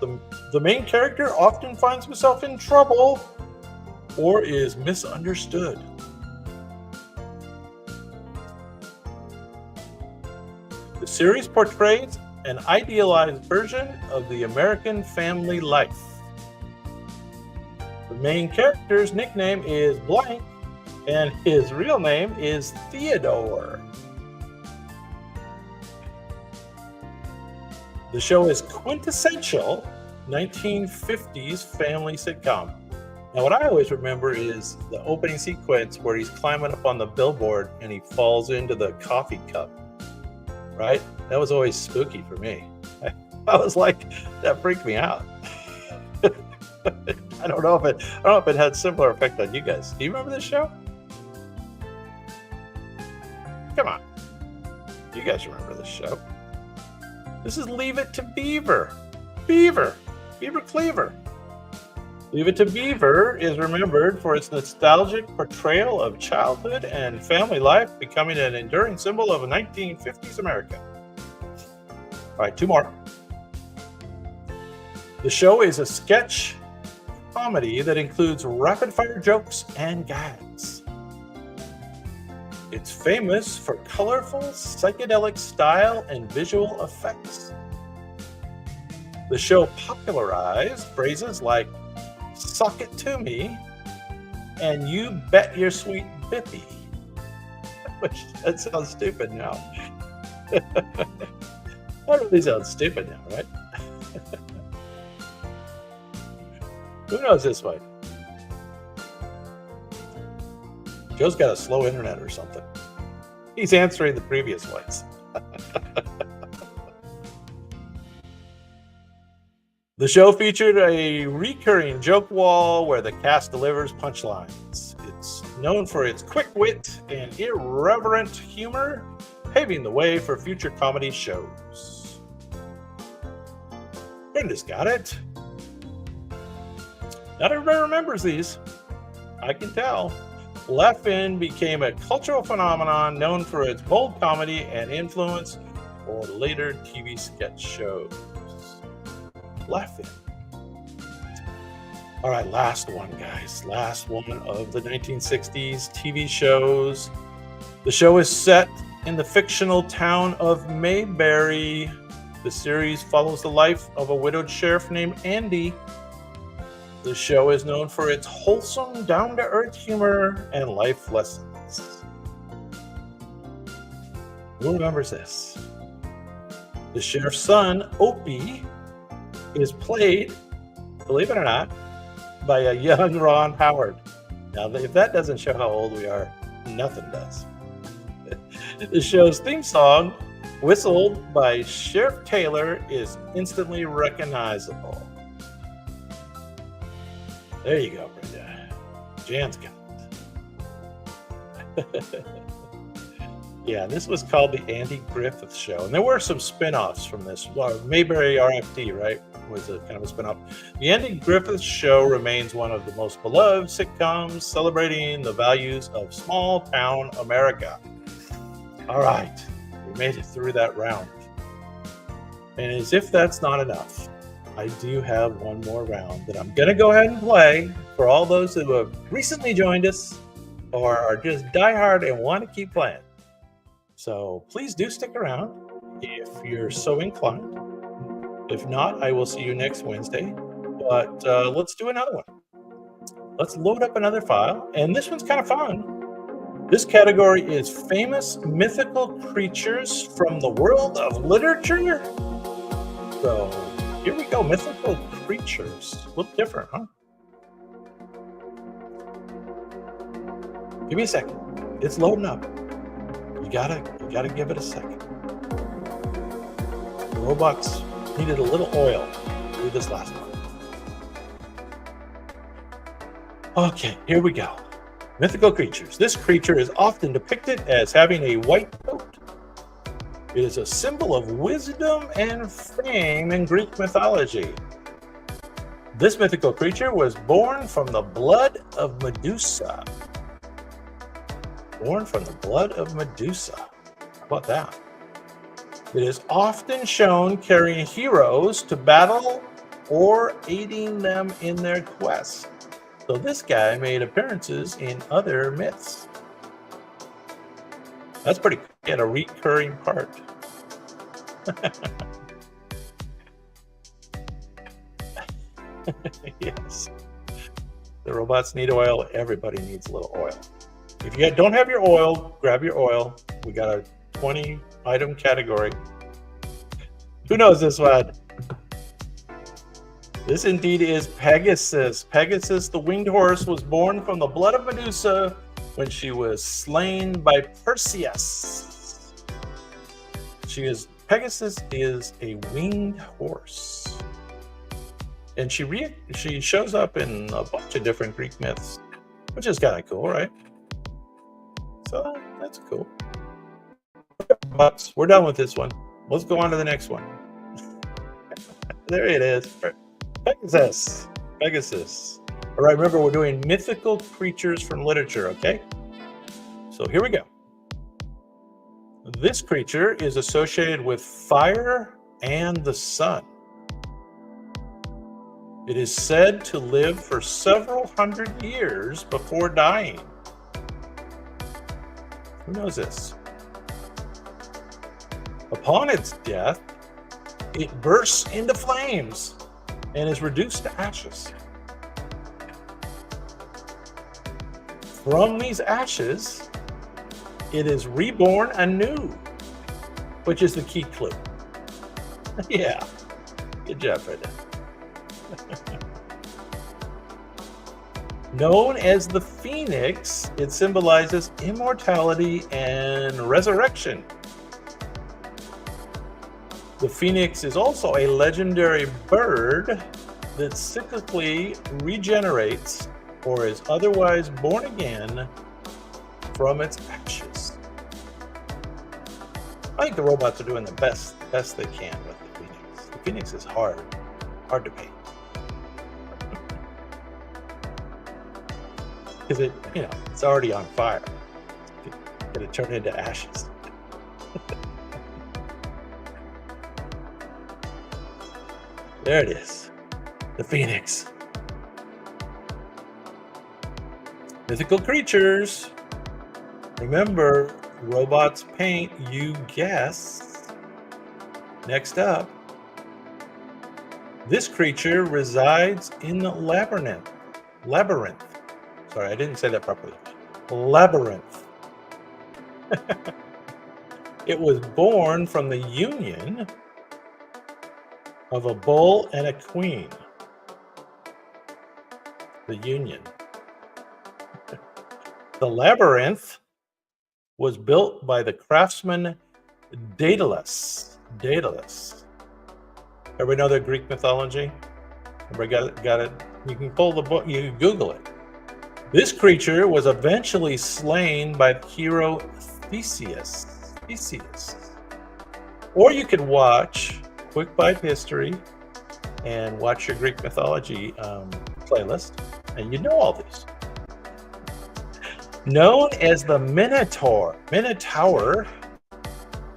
The main character often finds himself in trouble or is misunderstood. The series portrays an idealized version of the American family life. The main character's nickname is Blank, and his real name is Theodore. The show is quintessential 1950s family sitcom. Now, what I always remember is the opening sequence where he's climbing up on the billboard and he falls into the coffee cup. Right? That was always spooky for me. I was like, that freaked me out. I don't know if it had similar effect on you guys. Do you remember this show? Come on. You guys remember this show. This is Leave It to Beaver. Beaver Cleaver. Leave It to Beaver is remembered for its nostalgic portrayal of childhood and family life, becoming an enduring symbol of 1950s America. All right, 2 more. The show is a sketch comedy that includes rapid-fire jokes and gags. It's famous for colorful, psychedelic style and visual effects. The show popularized phrases like "suck it to me" and "you bet your sweet bippy." Which, that sounds stupid now. That really sounds stupid now, right? Who knows this one? Joe's got a slow internet or something. He's answering the previous ones. The show featured a recurring joke wall where the cast delivers punchlines. It's known for its quick wit and irreverent humor, paving the way for future comedy shows. Brenda's got it. Not everybody remembers these. I can tell. Laugh-In became a cultural phenomenon known for its bold comedy and influence for later TV sketch shows. Laugh-In. All right, last one, guys. Last one of the 1960s TV shows. The show is set in the fictional town of Mayberry. The series follows the life of a widowed sheriff named Andy. The show is known for its wholesome, down-to-earth humor and life lessons. Who remembers this? The sheriff's son, Opie, is played, believe it or not, by a young Ron Howard. Now, if that doesn't show how old we are, nothing does. The show's theme song, whistled by Sheriff Taylor, is instantly recognizable. There you go, Brenda. Jan's got it. Yeah, this was called the Andy Griffith Show. And there were some spin-offs from this. Mayberry RFD, right, was a kind of a spin-off. The Andy Griffith Show remains one of the most beloved sitcoms, celebrating the values of small-town America. All right, we made it through that round. And as if that's not enough, I do have one more round that I'm going to go ahead and play for all those who have recently joined us or are just diehard and want to keep playing. So please do stick around if you're so inclined. If not, I will see you next Wednesday. But let's do another one. Let's load up another file. And this one's kind of fun This category is famous mythical creatures from the world of literature. So here we go, mythical creatures. A little different, huh? Give me a second. It's loading up. You gotta give it a second. The robots needed a little oil. Do this last one. Okay, here we go. Mythical creatures. This creature is often depicted as having a white coat. It is a symbol of wisdom and fame in Greek mythology. This mythical creature was born from the blood of Medusa. Born from the blood of Medusa. How about that? It is often shown carrying heroes to battle or aiding them in their quest. So this guy made appearances in other myths. That's pretty cool. He had a recurring part. Yes. The robots need oil. Everybody needs a little oil. If you don't have your oil, grab your oil. We got a 20 item category. Who knows this one? This indeed is Pegasus. Pegasus, the winged horse, was born from the blood of Medusa when she was slain by Perseus. Pegasus is a winged horse. And she shows up in a bunch of different Greek myths, which is kind of cool, right? So that's cool. But we're done with this one. Let's go on to the next one. There it is. Pegasus. Pegasus. All right, remember we're doing mythical creatures from literature, okay? So here we go. This creature is associated with fire and the sun. It is said to live for several hundred years before dying. Who knows this? Upon its death, it bursts into flames and is reduced to ashes. From these ashes, it is reborn anew, which is the key clue. Yeah, good job right there. Known as the phoenix, it symbolizes immortality and resurrection. The phoenix is also a legendary bird that cyclically regenerates or is otherwise born again from its ashes. I think the robots are doing the best they can with the phoenix. The phoenix is hard to paint. Because it's already on fire. It'll turn into ashes. There it is, the phoenix. Mythical creatures. Remember, robots paint, you guess. Next up, this creature resides in the labyrinth. Sorry, I didn't say that properly. Labyrinth. It was born from the union of a bull and a queen. The union. The labyrinth was built by the craftsman Daedalus. Everybody know their Greek mythology? Everybody got it? You can pull the book, you can Google it. This creature was eventually slain by the hero Theseus. Or you could watch Quick Bite History and watch your Greek mythology playlist, and you know all these. Known as the Minotaur,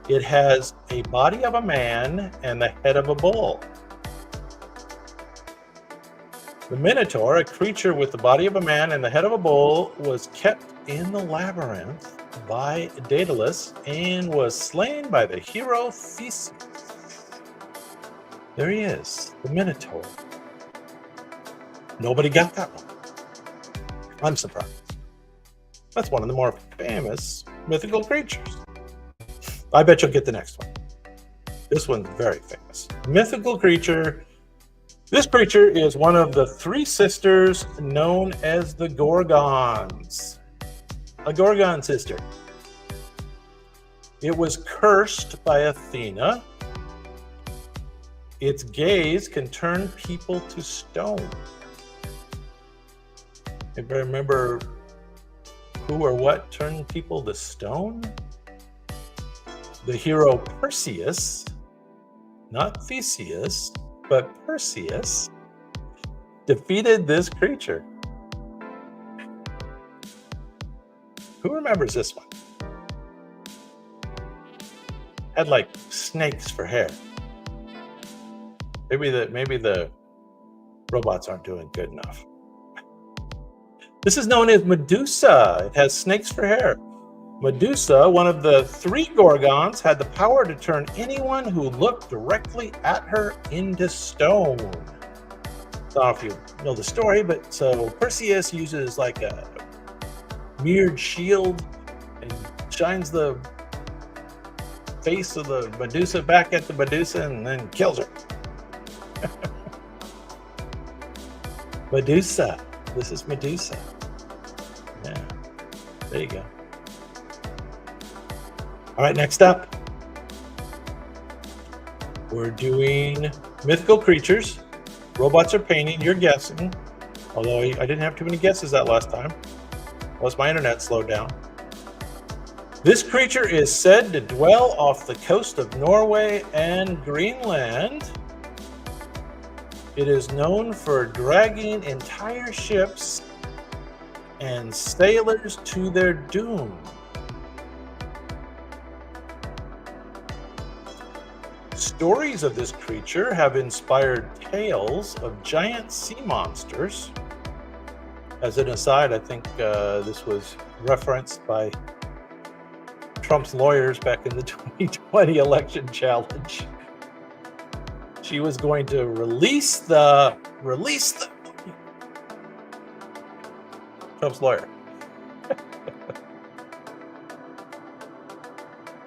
it has a body of a man and the head of a bull. The Minotaur, a creature with the body of a man and the head of a bull, was kept in the labyrinth by Daedalus and was slain by the hero Theseus. There he is, the Minotaur. Nobody got that one. I'm surprised. That's one of the more famous mythical creatures. I bet you'll get the next one. This one's very famous. Mythical creature. This creature is one of the three sisters known as the Gorgons. A Gorgon sister. It was cursed by Athena. Its gaze can turn people to stone. Anybody remember who or what turned people to stone? The hero Perseus, not Theseus, but Perseus, defeated this creature. Who remembers this one? Had like snakes for hair. Maybe the robots aren't doing good enough. This is known as Medusa. It has snakes for hair. Medusa, one of the three Gorgons, had the power to turn anyone who looked directly at her into stone. I don't know if you know the story, but so Perseus uses like a mirrored shield and shines the face of the Medusa back at the Medusa and then kills her. Medusa. This is Medusa. Yeah. There you go. All right, next up. We're doing mythical creatures. Robots are painting. You're guessing. Although I didn't have too many guesses that last time. Plus my internet slowed down. This creature is said to dwell off the coast of Norway and Greenland. It is known for dragging entire ships and sailors to their doom. Stories of this creature have inspired tales of giant sea monsters. As an aside, I think this was referenced by Trump's lawyers back in the 2020 election challenge. She was going to release the Trump's lawyer.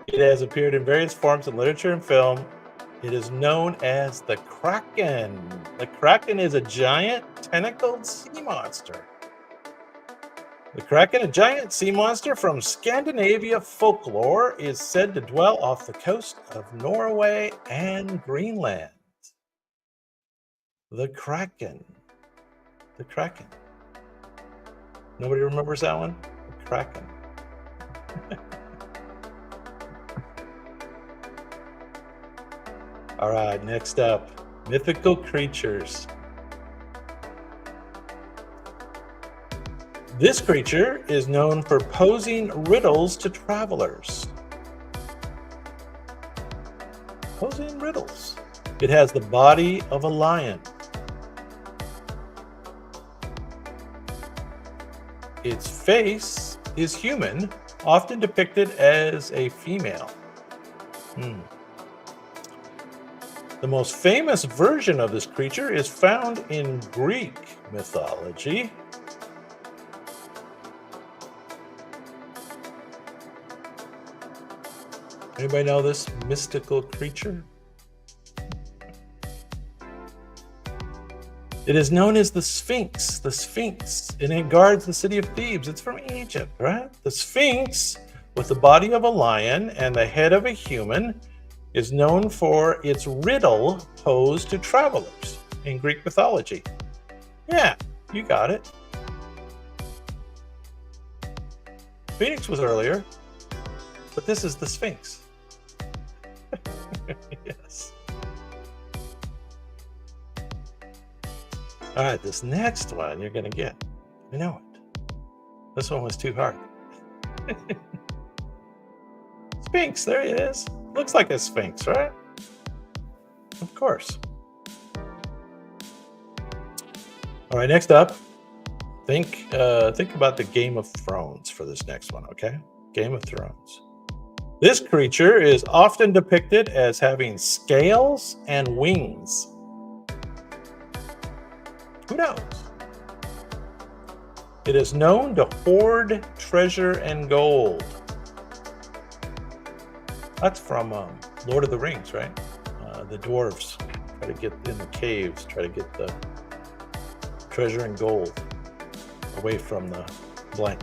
It has appeared in various forms in literature and film. It is known as the Kraken. The Kraken is a giant tentacled sea monster. The Kraken, a giant sea monster from Scandinavia folklore, is said to dwell off the coast of Norway and Greenland. The Kraken. The Kraken. Nobody remembers that one? The Kraken. All right, next up, mythical creatures. This creature is known for posing riddles to travelers. Posing riddles. It has the body of a lion. Its face is human, often depicted as a female. The most famous version of this creature is found in Greek mythology. Anybody know this mystical creature? It is known as the Sphinx. The Sphinx, and it guards the city of Thebes. It's from Egypt, right? The Sphinx, with the body of a lion and the head of a human, is known for its riddle posed to travelers in Greek mythology. Yeah, you got it. Phoenix was earlier, but this is the Sphinx. Yes. All right, this next one you're going to get. I know it. This one was too hard. Sphinx, there it is. Looks like a sphinx, right? Of course. All right, next up, think about the Game of Thrones for this next one, okay? Game of Thrones. This creature is often depicted as having scales and wings. Who knows? It is known to hoard treasure and gold. That's from Lord of the Rings, right? The dwarves try to get in the caves, try to get the treasure and gold away from the blank.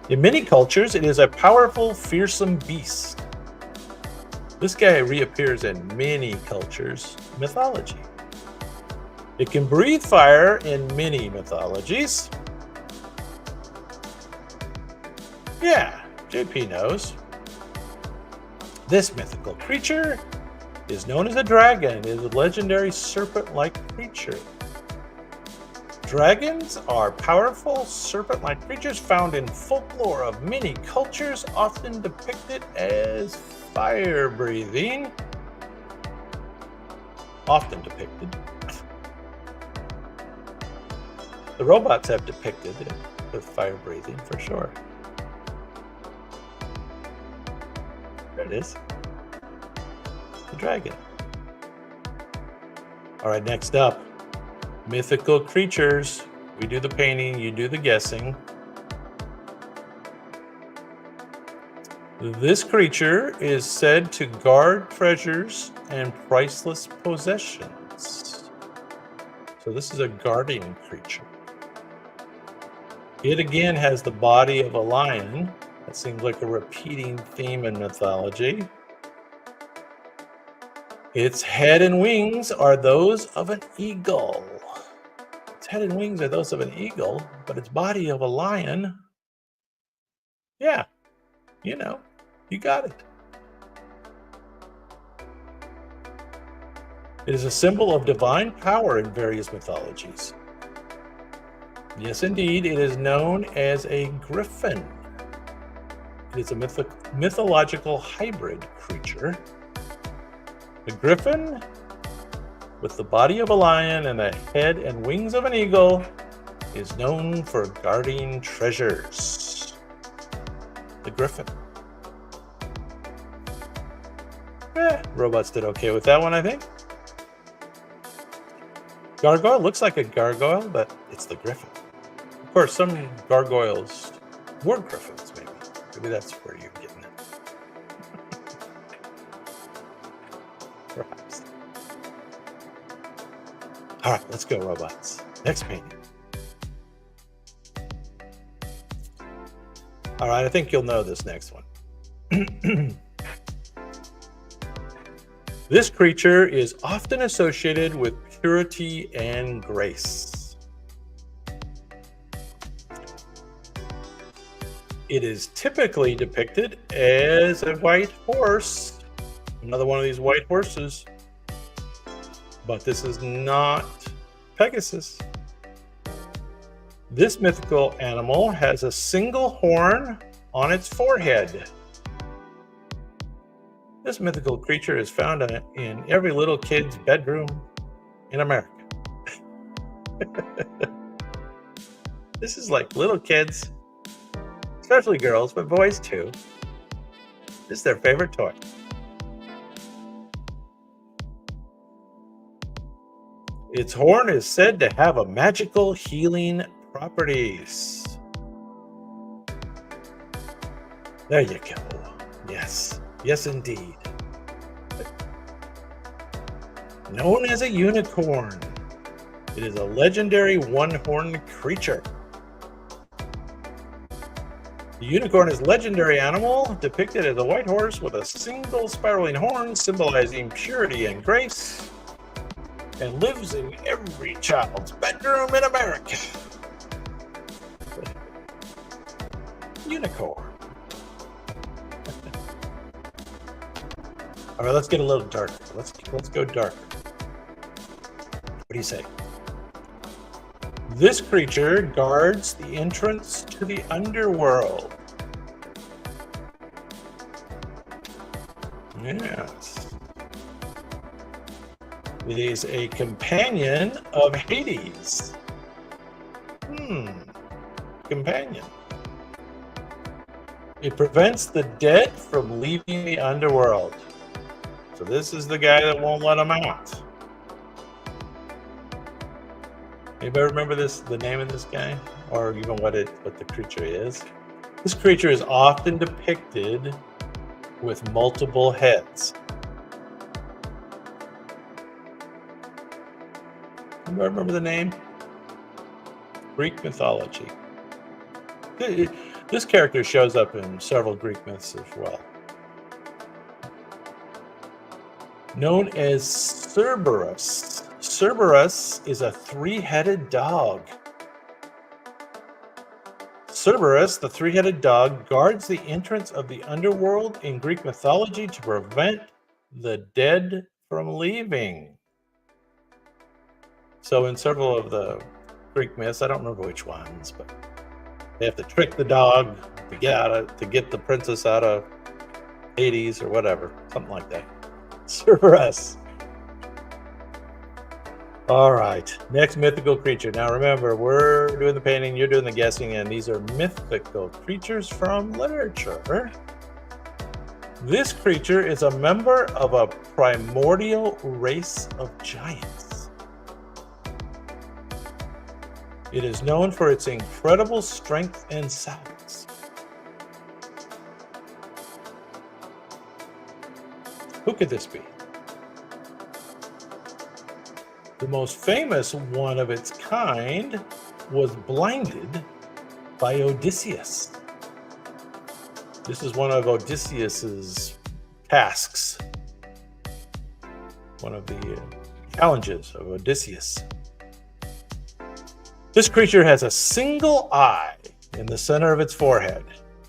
In many cultures, it is a powerful, fearsome beast. This guy reappears in many cultures' mythology. It can breathe fire in many mythologies. Yeah, JP knows. This mythical creature is known as a dragon. It is a legendary serpent-like creature. Dragons are powerful serpent-like creatures found in folklore of many cultures, often depicted as fire-breathing. Often depicted. The robots have depicted it with fire-breathing for sure. There it is. The dragon. All right, next up. Mythical creatures. We do the painting, you do the guessing. This creature is said to guard treasures and priceless possessions. So this is a guarding creature. It again has the body of a lion. That seems like a repeating theme in mythology. Its head and wings are those of an eagle. Its head and wings are those of an eagle, but its body of a lion. Yeah, you know, you got it. It is a symbol of divine power in various mythologies. Yes, indeed, it is known as a griffin. It is a mythological hybrid creature. The griffin, with the body of a lion and the head and wings of an eagle, is known for guarding treasures. The griffin. Robots did okay with that one, I think. Gargoyle looks like a gargoyle, but it's the griffin. Of course, some gargoyles were griffins, maybe. Maybe that's where you're getting it. Perhaps. All right, let's go, robots. Next painting. All right, I think you'll know this next one. This creature is often associated with purity and grace. It is typically depicted as a white horse, another one of these white horses, but this is not Pegasus. This mythical animal has a single horn on its forehead. This mythical creature is found in every little kid's bedroom in America. This is like little kids, especially girls, but boys too. This is their favorite toy. Its horn is said to have a magical healing properties. There you go. Yes. Yes, indeed. Known as a unicorn, it is a legendary one-horned creature. The unicorn is a legendary animal depicted as a white horse with a single spiraling horn symbolizing purity and grace, and lives in every child's bedroom in America. Unicorn. All right, let's get a little darker. Let's go darker. What do you say? This creature guards the entrance to the underworld. Yes. It is a companion of Hades. Companion. It prevents the dead from leaving the underworld. So this is the guy that won't let them out. Anybody remember the name of this guy? or even what the creature is. This creature is often depicted with multiple heads. You remember the name? Greek mythology. This character shows up in several Greek myths as well. Known as Cerberus. Cerberus is a three-headed dog. Cerberus, the three-headed dog, guards the entrance of the underworld in Greek mythology to prevent the dead from leaving. So in several of the Greek myths, I don't remember which ones, but they have to trick the dog to get the princess out of Hades or whatever, something like that. Cerberus. All right, next mythical creature. Now remember, we're doing the painting, you're doing the guessing, and these are mythical creatures from literature. This creature is a member of a primordial race of giants. It is known for its incredible strength and size. Who could this be? The most famous one of its kind was blinded by Odysseus. This is one of Odysseus's tasks, one of the challenges of Odysseus. This creature has a single eye in the center of its forehead.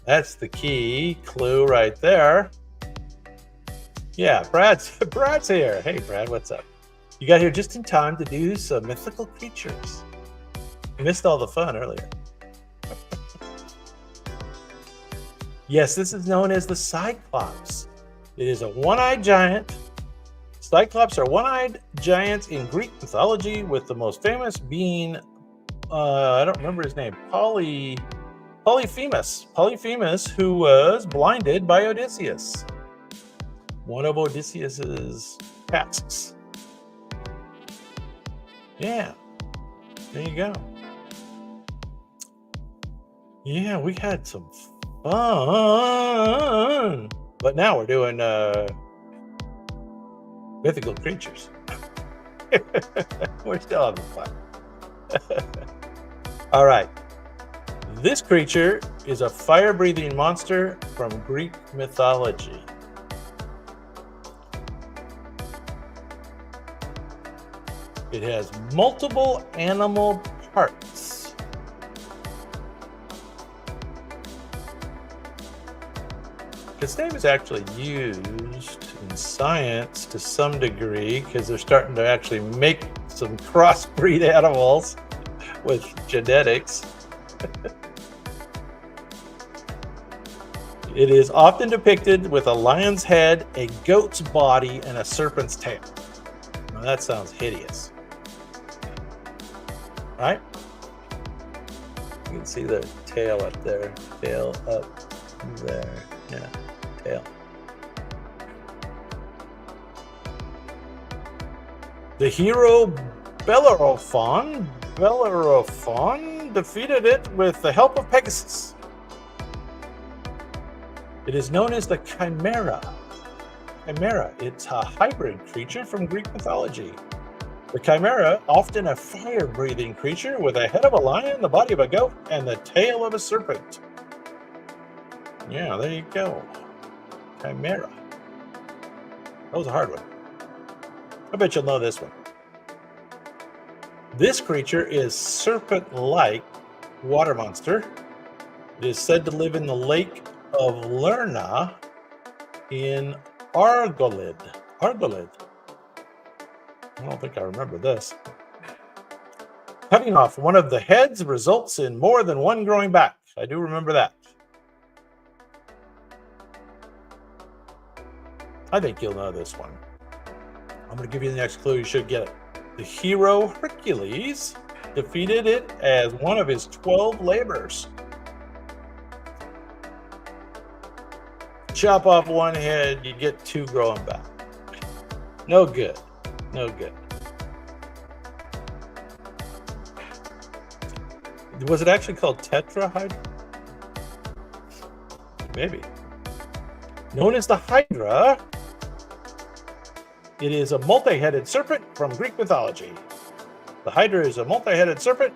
That's the key clue right there. Yeah, Brad's here. Hey, Brad, what's up? You got here just in time to do some mythical creatures. You missed all the fun earlier. Yes, this is known as the Cyclops. It is a one-eyed giant. Cyclops are one-eyed giants in Greek mythology, with the most famous being, I don't remember his name, Polyphemus. Polyphemus, who was blinded by Odysseus. One of Odysseus's tasks. Yeah, there you go. Yeah, we had some fun. But now we're doing mythical creatures. We're still having fun. All right. This creature is a fire-breathing monster from Greek mythology. It has multiple animal parts. Its name is actually used in science to some degree because they're starting to actually make some crossbreed animals with genetics. It is often depicted with a lion's head, a goat's body, and a serpent's tail. Now that sounds hideous. Right? You can see the tail up there. Tail up there. Yeah, tail. The hero Bellerophon defeated it with the help of Pegasus. It is known as the Chimera. Chimera, it's a hybrid creature from Greek mythology. The Chimera, often a fire-breathing creature with a head of a lion, the body of a goat, and the tail of a serpent. Yeah, there you go. Chimera. That was a hard one. I bet you'll know this one. This creature is serpent-like water monster. It is said to live in the lake of Lerna in Argolid. Argolid. I don't think I remember this. Cutting off one of the heads results in more than one growing back. I do remember that. I think you'll know this one. I'm going to give you the next clue. You should get it. The hero Hercules defeated it as one of his 12 labors. Chop off one head, you get two growing back. No good. No good. Was it actually called tetrahydra? Maybe. Known as the Hydra, it is a multi-headed serpent from Greek mythology. The Hydra is a multi-headed serpent.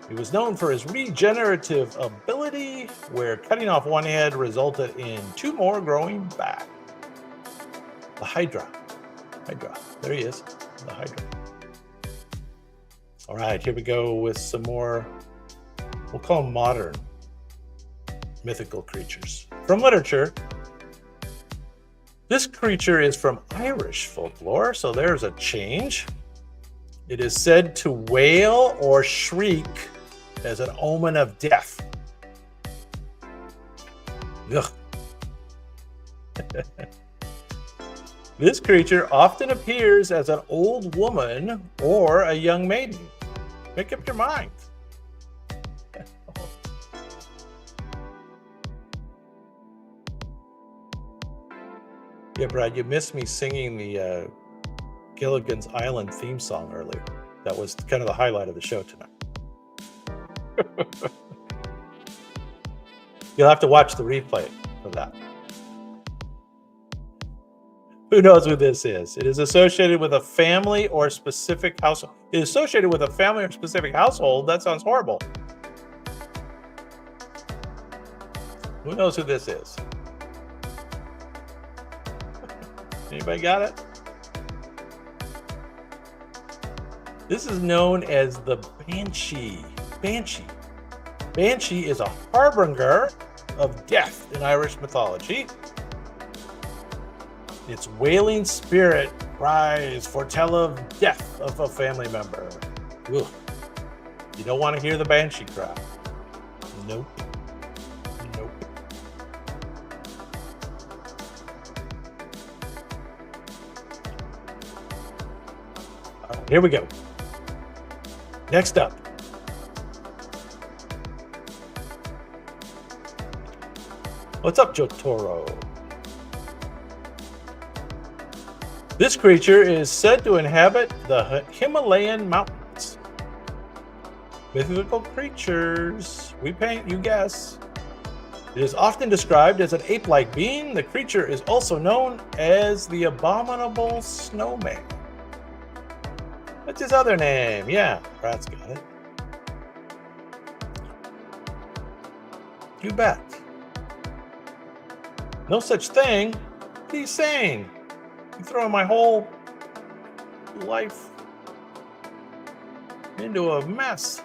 He was known for his regenerative ability, where cutting off one head resulted in 2 more growing back. The Hydra. Hydra. There he is. The Hydra. All right, here we go with some more, we'll call them modern mythical creatures. From literature, this creature is from Irish folklore, so there's a change. It is said to wail or shriek as an omen of death. Ugh. This creature often appears as an old woman or a young maiden. Make up your mind. Yeah, Brad, you missed me singing the Gilligan's Island theme song earlier. That was kind of the highlight of the show tonight. You'll have to watch the replay for that. Who knows who this is? It is associated with a family or specific household. It is associated with a family or specific household. That sounds horrible. Who knows who this is? Anybody got it? This is known as the Banshee. Banshee. Banshee is a harbinger of death in Irish mythology. Its wailing spirit cries foretell of death of a family member. Ugh. You don't want to hear the Banshee cry. Nope. Nope. All right, here we go. Next up. What's up, Jotaro? This creature is said to inhabit the Himalayan mountains. Mythical creatures. We paint, you guess. It is often described as an ape-like being. The creature is also known as the abominable snowman. What's his other name? Yeah, Brad's got it. You bet. No such thing. What are you saying? You throwing my whole life into a mess.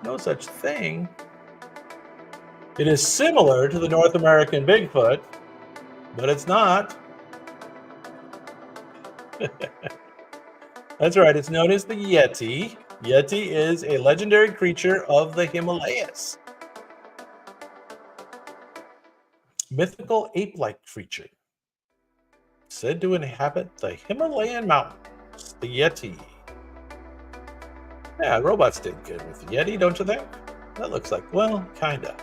No such thing. It is similar to the North American Bigfoot, but it's not. That's right, it's known as the Yeti. Yeti is a legendary creature of the Himalayas. Mythical ape-like creature. Said to inhabit the Himalayan mountains, the Yeti. Yeah, robots did good with the Yeti, don't you think? That looks like, well, kinda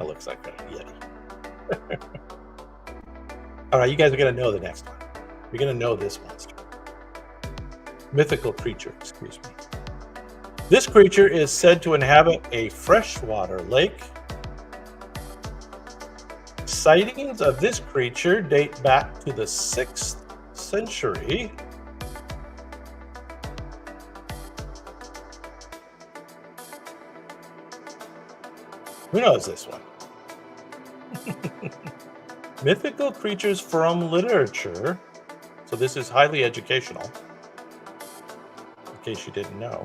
looks like a Yeti. All right, you guys are gonna know the next one. You're gonna know this monster. Mythical creature, excuse me. This creature is said to inhabit a freshwater lake. Sightings of this creature date back to the 6th century. Who knows this one? Mythical creatures from literature. So this is highly educational, in case you didn't know.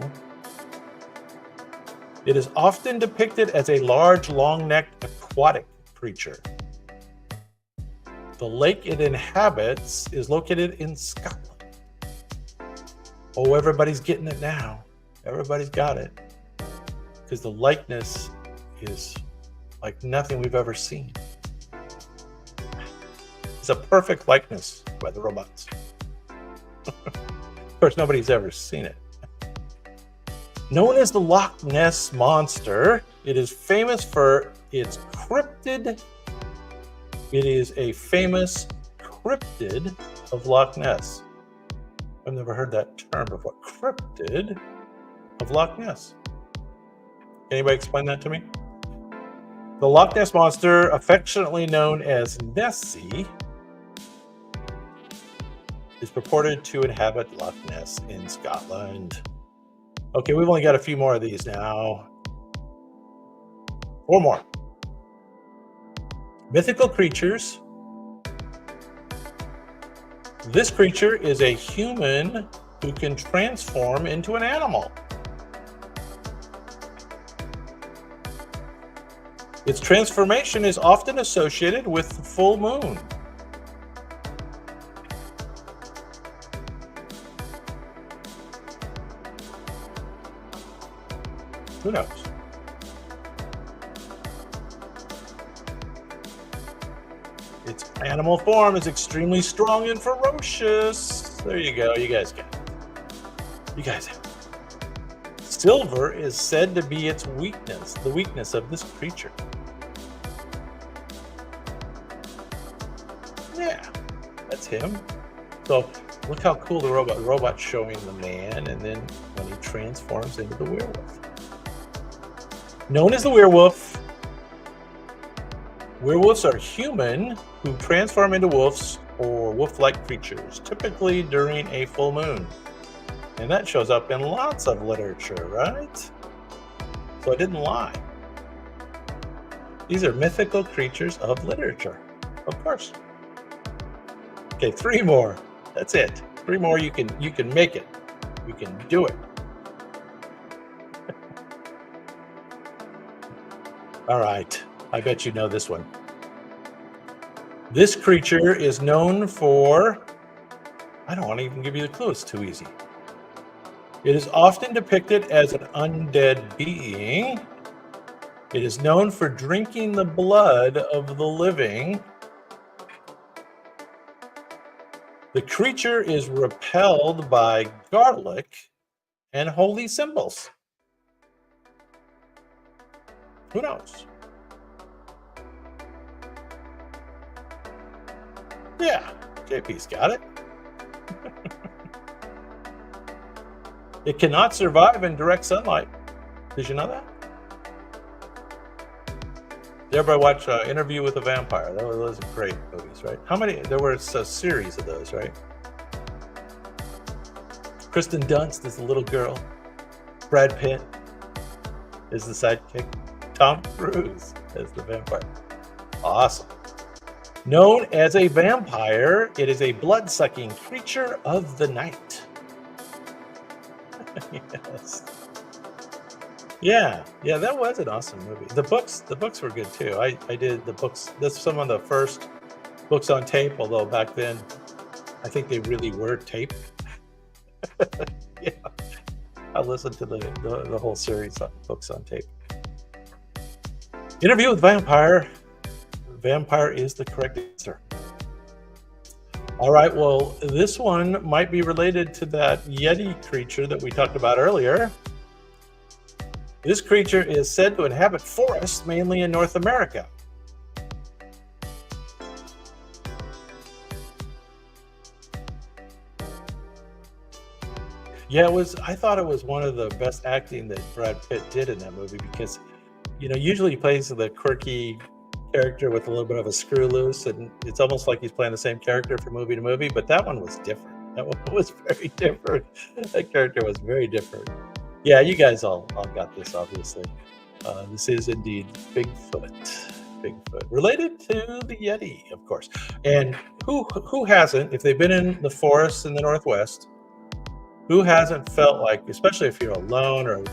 It is often depicted as a large, long-necked aquatic creature. The lake it inhabits is located in Scotland. Oh, everybody's getting it now. Everybody's got it. Because the likeness is like nothing we've ever seen. It's a perfect likeness by the robots. Of course, nobody's ever seen it. Known as the Loch Ness Monster, it is famous for its cryptid. It is a famous cryptid of Loch Ness. I've never heard that term before. Cryptid of Loch Ness? Anybody explain that to me? The Loch Ness Monster, affectionately known as Nessie, is purported to inhabit Loch Ness in Scotland. Okay, we've only got a few more of these now. 4 more. Mythical Creatures. This creature is a human who can transform into an animal. Its transformation is often associated with the full moon. Who knows? Its animal form is extremely strong and ferocious. There you go. You guys get it. You guys have it. Silver is said to be its weakness, the weakness of this creature. Yeah, that's him. So look how cool the robot. The robot's showing the man, and then when he transforms into the werewolf. Known as the werewolf, werewolves are human who transform into wolves or wolf-like creatures, typically during a full moon. And that shows up in lots of literature, right? So I didn't lie. These are mythical creatures of literature, of course. Okay, 3 more. That's it. 3 more. You can make it. You can do it. All right. I bet you know this one. This creature is known for, I don't want to even give you the clue, it's too easy. It is often depicted as an undead being. It is known for drinking the blood of the living. The creature is repelled by garlic and holy symbols. Who knows? Yeah, JP's got it. It cannot survive in direct sunlight. Did you know that? Did everybody watch Interview with a Vampire? Those are great movies, right? How many? There was a series of those, right? Kristen Dunst is the little girl. Brad Pitt is the sidekick. Tom Cruise is the vampire. Awesome. Known as a vampire, it is a blood-sucking creature of the night. Yes. Yeah, that was an awesome movie. The books were good too. I did the books. That's some of the first books on tape, although back then I think they really were tape. Yeah. I listened to the whole series of books on tape. Interview with Vampire. Vampire is the correct answer. All right, well, this one might be related to that Yeti creature that we talked about earlier. This creature is said to inhabit forests, mainly in North America. Yeah, I thought it was one of the best acting that Brad Pitt did in that movie because, usually he plays the quirky character with a little bit of a screw loose, and it's almost like he's playing the same character from movie to movie, but that one was different. That one was very different. That character was very different. Yeah, you guys all got this, obviously. This is indeed Bigfoot. Related to the Yeti, of course. And who hasn't, if they've been in the forests in the Northwest, who hasn't felt like, especially if you're alone or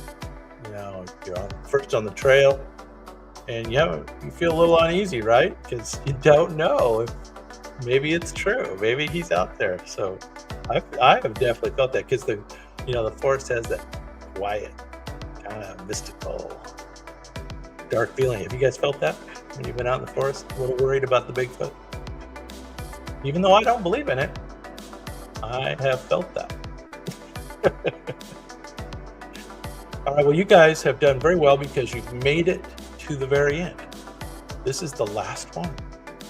you're first on the trail, and you feel a little uneasy, right? Because you don't know if maybe it's true. Maybe he's out there. So I have definitely felt that because the forest has that quiet, kind of mystical, dark feeling. Have you guys felt that when you've been out in the forest, a little worried about the Bigfoot? Even though I don't believe in it, I have felt that. All right, well, you guys have done very well because you've made it to the very end. This is the last one.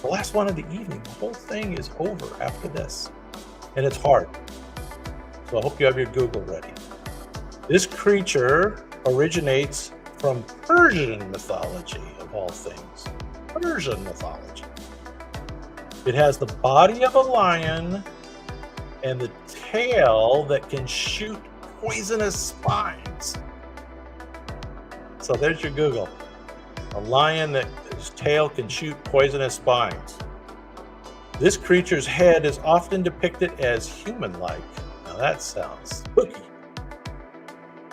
The last one of the evening. The whole thing is over after this. And it's hard. So I hope you have your Google ready. This creature originates from Persian mythology, of all things. Persian mythology. It has the body of a lion and the tail that can shoot poisonous spines. So there's your Google. A lion that his tail can shoot poisonous spines. This creature's head is often depicted as human-like. Now that sounds spooky.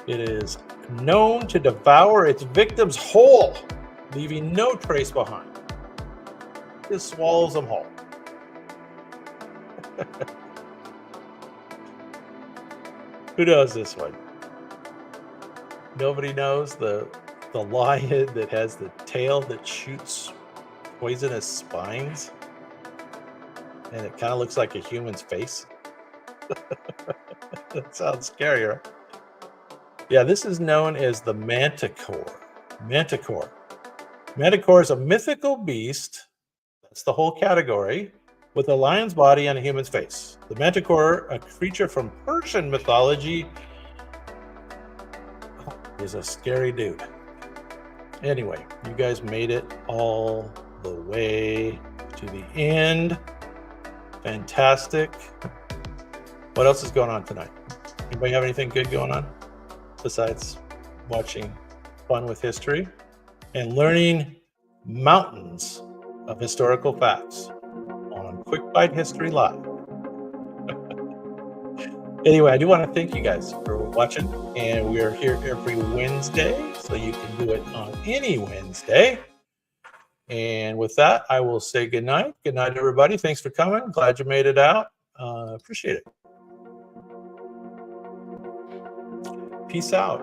It is known to devour its victims whole, leaving no trace behind. Just swallows them whole. Who knows this one? Nobody knows the lion that has the tail that shoots poisonous spines, and it kind of looks like a human's face. That sounds scarier. Yeah, this is known as the manticore. Manticore. Manticore is a mythical beast. That's the whole category, with a lion's body and a human's face. The manticore, a creature from Persian mythology, is a scary dude. Anyway, you guys made it all the way to the end. Fantastic. What else is going on tonight? Anybody have anything good going on besides watching Fun with History and learning mountains of historical facts on Quick Bite History Live? Anyway, I do want to thank you guys for watching, and we are here every Wednesday, so you can do it on any Wednesday. And with that, I will say good night. Good night, everybody. Thanks for coming. Glad you made it out. Appreciate it. Peace out.